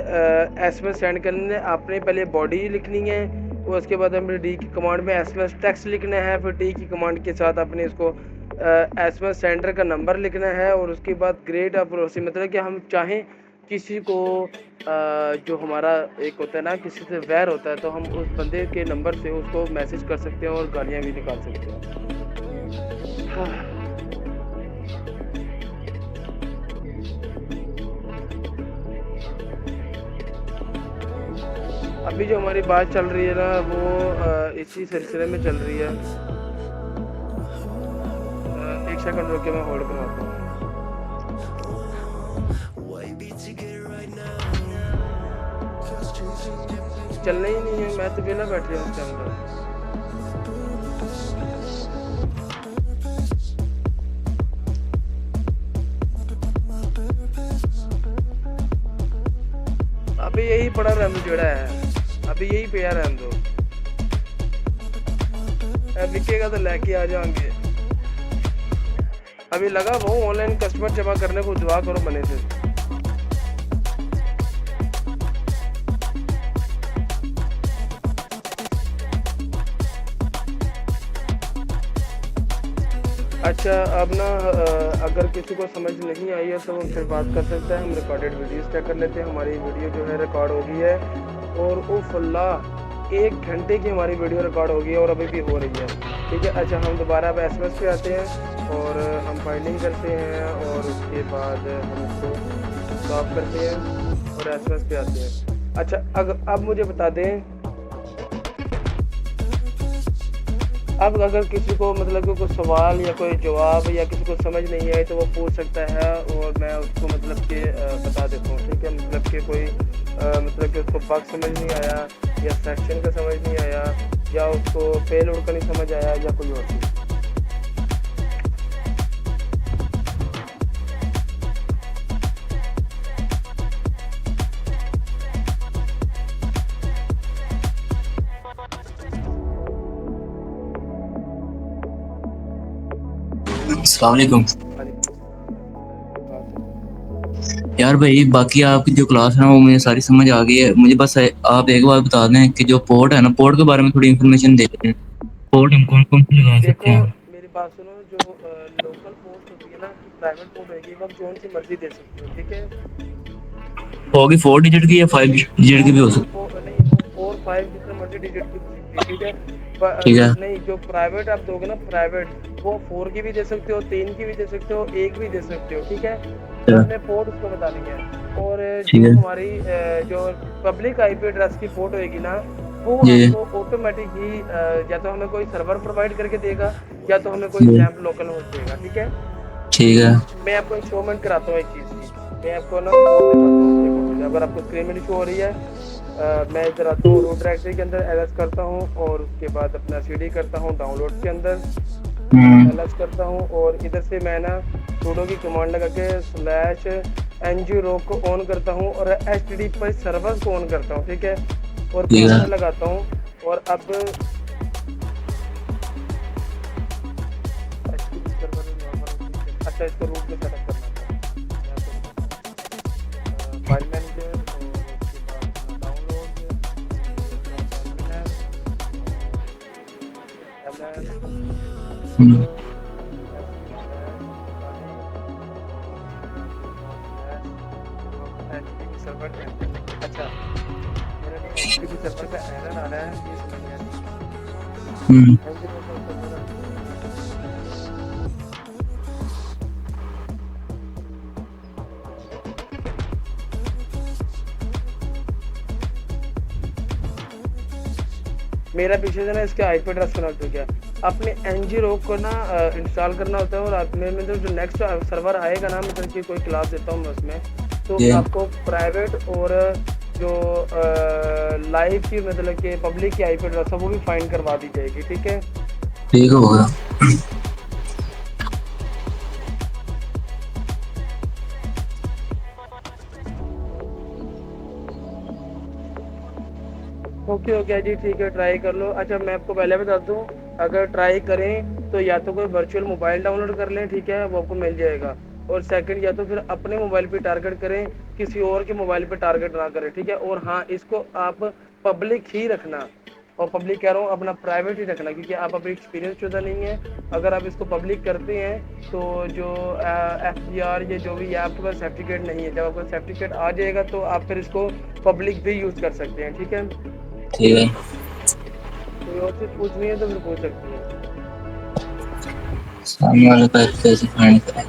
Speaker 1: SMS सेंड करने आपने पहले बॉडी लिखनी है और उसके बाद हमें डी की कमांड में SMS टेक्स्ट लिखना है, फिर टी की कमांड के साथ आपने इसको SMS सेंडर का नंबर लिखना है और उसके बाद ग्रेड ऑफ प्रोसी, मतलब कि हम चाहें किसी को जो हमारा एक होता है ना, किसी से वैर होता है तो हम उस बंदे के नंबर से उसको मैसेज कर सकते हैं और गालियाँ भी निकाल सकते हैं। अभी जो हमारी बात चल रही है ना वो इसी सिलसिले में चल रही है। एक सेकंड रुके, मैं होल्ड करवाता हूँ। चलना ही नहीं है, मैं तो बिना बैठ रहा हूँ उसके अंदर। अभी यही पड़ा रहने दो, जोड़ा है अभी यही पे रहने दो, बिकेगा तो लेके आ जाएंगे। अभी लगा वो ऑनलाइन कस्टमर जमा करने को, दुआ करो बने से। अच्छा अब ना अगर किसी को समझ नहीं आई है तो वो फिर बात कर सकता है। हम रिकॉर्डेड वीडियोस चेक कर लेते हैं। हमारी वीडियो जो है रिकॉर्ड हो गई है और उफ़ल्ला 1 घंटे की हमारी वीडियो रिकॉर्ड हो गई है और अभी भी हो रही है। ठीक है, अच्छा हम दोबारा अब एसएमएस पे आते हैं और हम फाइंडिंग करते हैं और उसके बाद हम इसको स्टॉप करते हैं और एसएमएस पे आते हैं। अच्छा अब मुझे बता दें, अब अगर किसी को मतलब कि कोई सवाल या कोई जवाब या किसी को समझ नहीं आए तो वो पूछ सकता है और मैं उसको मतलब कि बता देता हूँ। ठीक है, मतलब कि कोई मतलब कि उसको बग समझ नहीं आया या सेक्शन का समझ नहीं आया या उसको पेलोड का नहीं समझ आया या कोई और चीज़।
Speaker 3: अस्सलाम वालेकुम। यार भाई बाकी आपकी जो क्लास है ना वो मुझे सारी समझ आ गई है। मुझे बस आप एक बार बता दें कि जो पोर्ट है ना, पोर्ट के बारे में थोड़ी इन्फॉर्मेशन दे दें। पोर्ट हम कौन कौन से लगा सकते
Speaker 1: देखो
Speaker 3: हैं?
Speaker 1: मेरी बात सुनो, जो लोकल पोस्ट होती है ना, प्राइवेट पोस्ट होगी वो आप जो सी मर्जी दे सकते हो। ठीक है,
Speaker 3: होगी 4 डिजिट की या 5 डिजिट की भी हो सकती
Speaker 1: नहीं वो 4 5 जितने मर्जी डिजिट की हो सकती है। ठीक है,
Speaker 3: ठीक है।
Speaker 1: नहीं जो प्राइवेट आप दोगे ना, प्राइवेट वो 4 की भी दे सकते हो, 3 की भी दे सकते हो, 1 भी दे सकते हो। ठीक है, तो हमने पोर्ट उसको बता दी है। और
Speaker 3: ठीक
Speaker 1: जो
Speaker 3: है
Speaker 1: हमारी जो पब्लिक आईपी एड्रेस की पोर्ट होगी ना, वो
Speaker 3: जी
Speaker 1: हमको ऑटोमेटिक ही या तो हमें कोई सर्वर प्रोवाइड करके देगा या तो हमें कोई
Speaker 3: जी
Speaker 1: जैम्प लोकल होस्ट देगा। ठीक है,
Speaker 3: ठीक है।
Speaker 1: मैं आपको एक शोमेंट कराता हूँ एक चीज़ की। मैं आपको ना कोड दिखाता हूँ, देखो अगर आपको स्क्रीन में शो हो रही है। मैं इधर आता हूँ रूट डायरेक्टरी के अंदर, एलएस करता हूँ और उसके बाद अपना सीडी करता हूँ डाउनलोड के अंदर, एलएस करता हूँ और इधर से मैं ना sudo की कमांड लगा के /ng-rock को ऑन करता हूँ और http सर्वर को ऑन करता हूँ। ठीक है, और
Speaker 3: ठीक है।
Speaker 1: पासवर्ड लगाता हूँ और अब अच्छा इसको रूट में सेटअप करना है। फाइल मैनेजर और उसके बाद डाउनलोड सर्वर। अच्छा मेरे को एचटीटीपी सर्वर का एरर आ रहा है, ये समझ में आ रहा है। मेरा पीछे से ना इसके आईपी एड्रेस कनेक्ट हो गया। अपने एनजी-रोक को ना इंस्टॉल करना होता है और अपने में जो नेक्स्ट सर्वर आएगा ना, मतलब कि कोई क्लास देता हूँ मैं उसमें, तो आपको प्राइवेट और जो लाइव की मतलब कि पब्लिक की आईपी एड्रेस है वो भी फाइंड करवा दी जाएगी। ठीक है,
Speaker 3: ठीक होगा।
Speaker 1: ओके ओके जी, ठीक है ट्राई कर लो। अच्छा मैं आपको पहले बता दूं, अगर ट्राई करें तो या तो कोई वर्चुअल मोबाइल डाउनलोड कर लें, ठीक है वो आपको मिल जाएगा। और सेकंड या तो फिर अपने मोबाइल पे टारगेट करें, किसी और के मोबाइल पे टारगेट ना करें। ठीक है, और हाँ इसको आप पब्लिक ही रखना, और पब्लिक कह रहा हूँ अपना प्राइवेट ही रखना, क्योंकि आप अभी एक्सपीरियंस शुदा नहीं है। अगर आप इसको पब्लिक करते हैं तो जो FBR या जो भी आपके पास सर्टिफिकेट नहीं है, जब आपका सर्टिफिकेट आ जाएगा तो आप फिर इसको पब्लिक भी यूज़ कर सकते हैं। ठीक है,
Speaker 3: ठीक है।
Speaker 1: कोई और चीज़ पूछनी है तो फिर पूछ सकती है।
Speaker 3: सामने वाले का कैसे फाइंड करें?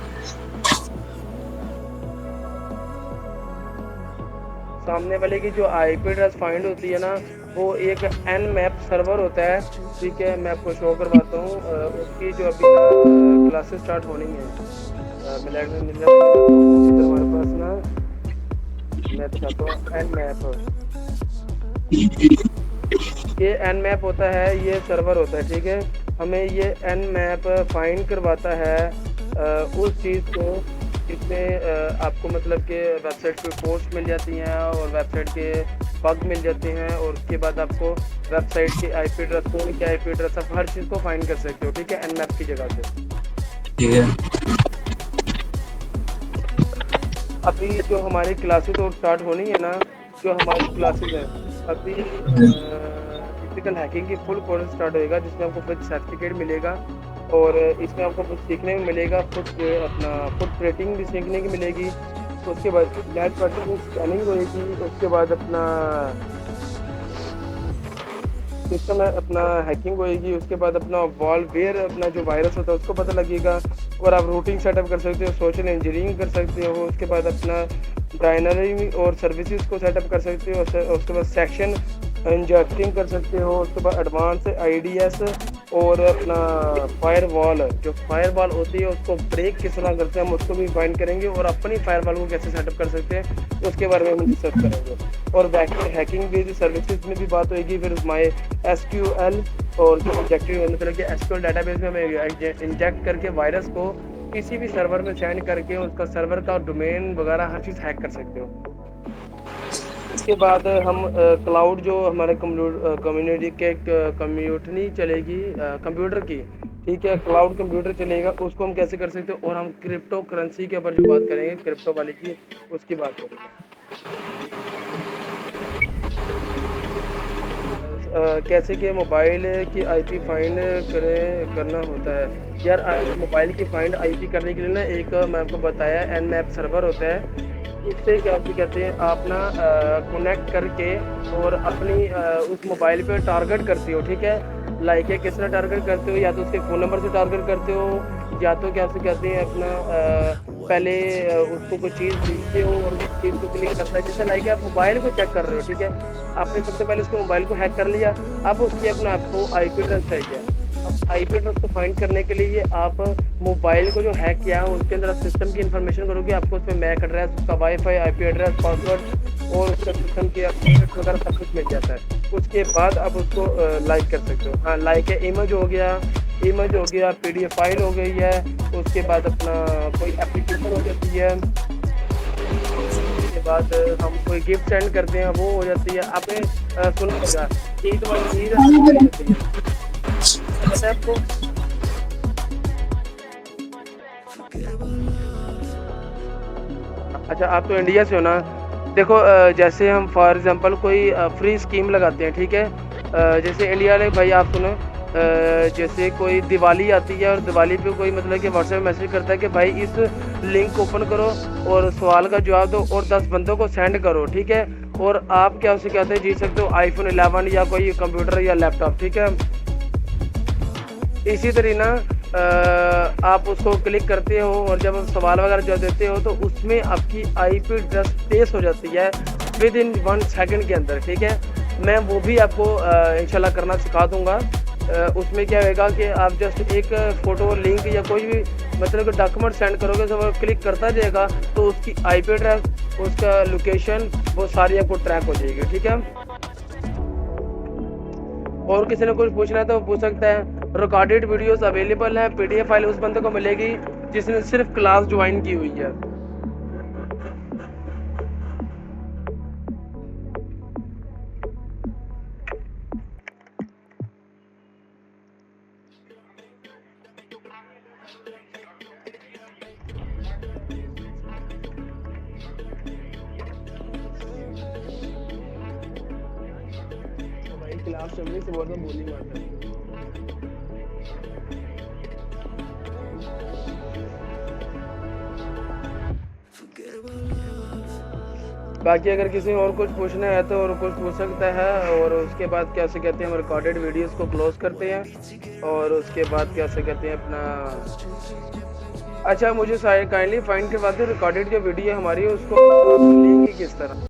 Speaker 1: सामने वाले की जो आईपी एड्रेस फाइंड होती है ना, वो एक nmap सर्वर होता है, ठीक है। मैं आपको शो करवाता हूँ, उसकी जो अभी क्लासेस स्टार्ट होनी है। इधर हमारे पास ना, मैं दिखाता हूँ nmap। ये nmap होता है, ये सर्वर होता है, ठीक है। हमें ये nmap फाइंड करवाता है उस चीज़ को जिसमें आपको मतलब कि वेबसाइट पे पोस्ट मिल जाती हैं और वेबसाइट के बग मिल जाते हैं, और उसके बाद आपको वेबसाइट के आईपी एड्रेस, फोन के आईपी एड्रेस, आप हर चीज़ को फाइंड कर सकते हो, ठीक है, nmap की जगह से।
Speaker 3: ठीक है।
Speaker 1: अभी जो हमारी क्लासेस और स्टार्ट होनी है ना, जो हमारी क्लासेस है अभी फिजिकल हैकिंग की फुल कोर्स स्टार्ट होएगा, जिसमें आपको कुछ सर्टिफिकेट मिलेगा और इसमें आपको कुछ सीखने को मिलेगा, फुट प्रिंटिंग भी सीखने की मिलेगी। तो उसके बाद नेट पर स्कैनिंग होएगी, उसके बाद अपना सिस्टम है, अपना हैकिंग होएगी, उसके बाद अपना वॉलवेयर, अपना जो वायरस होता है उसको पता लगेगा, और आप रूटिंग सेटअप कर सकते हो, सोशल इंजीनियरिंग कर सकते हो, उसके बाद अपना डायनरी और सर्विसेज को सेटअप कर सकते हो, उसके बाद सेक्शन इंजेक्टिंग कर सकते हो, उसके बाद एडवांस आईडीएस और अपना फायरवॉल, जो फायरवॉल होती है उसको ब्रेक किस तरह करते हैं हम उसको भी फाइंड करेंगे, और अपनी फायरवॉल को कैसे सेटअप कर सकते हैं उसके बारे में हम डिस्कस करेंगे। और हैकिंग बेस्ड सर्विसेज में भी बात होगी। फिर माई एसक्यूएल और जो ऑब्जेक्टिव मतलब कि एसक्यूएल डाटाबेस में हमें इंजेक्ट करके वायरस को किसी भी सर्वर में सेंड करके उसका सर्वर का डोमेन वगैरह हर चीज़ हैक कर सकते हो। इसके बाद हम क्लाउड जो हमारे कम्युनिटी के कम्युनिटी चलेगी कंप्यूटर की, ठीक है, क्लाउड कंप्यूटर चलेगा, उसको हम कैसे कर सकते हो, और हम क्रिप्टो करेंसी के ऊपर जो बात करेंगे, क्रिप्टो वाले की, उसकी बात करेंगे। कैसे कि मोबाइल की आईपी फाइंड करना होता है यार। मोबाइल की फाइंड आईपी करने के लिए ना, एक मैं आपको बताया nmap सर्वर होता है। इससे क्या कहते हैं, आप ना कनेक्ट करके और अपनी उस मोबाइल पे टारगेट करते हो, ठीक है। लाइक है किस तरह टारगेट करते हो, या तो उसके फ़ोन नंबर से टारगेट करते हो, या तो क्या से कहते हैं अपना पहले उसको कोई चीज़ भेजते हो और उस चीज़ को क्लिक करता है। जैसे लाइक आप मोबाइल को चेक कर रहे हो, ठीक है, आपने सबसे पहले उसको मोबाइल को हैक कर लिया, अब उसकी अपना आपको आईपी एड्रेस चाहिए। अब आईपी एड्रेस को फाइंड करने के लिए आप मोबाइल को जो हैक किया है उसके अंदर सिस्टम की इन्फॉर्मेशन करोगे, आपको उसमें मैक एड्रेस, उसका वाईफाई, आईपी एड्रेस, पासवर्ड और उसका सिस्टम के अपडेट वगैरह सब कुछ मिल जाता है। उसके बाद आप उसको लाइक कर सकते हो। हाँ, लाइक है, इमेज हो गया, पीडीएफ फाइल हो गई है, उसके बाद अपना कोई एप्लीकेशन हो जाती है, उसके बाद हम कोई गिफ्ट सेंड करते हैं वो हो जाती है। आपने सुना होगा ईद वाली चीज़ पता है आपको? अच्छा, आप तो इंडिया से हो ना। देखो जैसे हम फॉर एग्जांपल कोई फ्री स्कीम लगाते हैं, ठीक है। जैसे इंडिया में भाई आप सुनो, जैसे कोई दिवाली आती है और दिवाली पे कोई मतलब कि व्हाट्सएप मैसेज करता है कि भाई इस लिंक ओपन करो और सवाल का जवाब दो और 10 बंदों को सेंड करो, ठीक है, और आप क्या उसे कहते हैं जीत सकते हो आईफोन 11 या कोई कंप्यूटर या लैपटॉप, ठीक है। इसी तरह ना आप उसको क्लिक करते हो और जब आप सवाल वगैरह जो देते हो तो उसमें आपकी आईपी एड्रेस ट्रेस हो जाती है विद इन 1 सेकंड के अंदर, ठीक है। मैं वो भी आपको इंशाल्लाह करना सिखा दूंगा। उसमें क्या होगा कि आप जस्ट एक फ़ोटो लिंक या कोई भी मतलब डॉक्यूमेंट सेंड करोगे तो वो क्लिक करता जाएगा, तो उसकी आईपी एड्रेस, उसका लोकेशन, वो सारी आपको ट्रैक हो जाएगी, ठीक है। और किसी ने कुछ पूछना है तो पूछ सकता है। रिकॉर्डेड वीडियोस अवेलेबल है, पीडीएफ फाइल उस बंदे को मिलेगी जिसने सिर्फ क्लास ज्वाइन की हुई है। भाई क्लास चलने से बहुत बोली मारता है। बाकी अगर किसी और कुछ पूछना है तो और कुछ पूछ सकता है। और उसके बाद क्या से कहते हैं हम रिकॉर्डेड वीडियोस को क्लोज करते हैं और उसके बाद क्या से कहते हैं अपना अच्छा मुझे काइंडली फाइंड करवा दे रिकॉर्डेड जो वीडियो हमारी है उसको लेंगे किस तरह।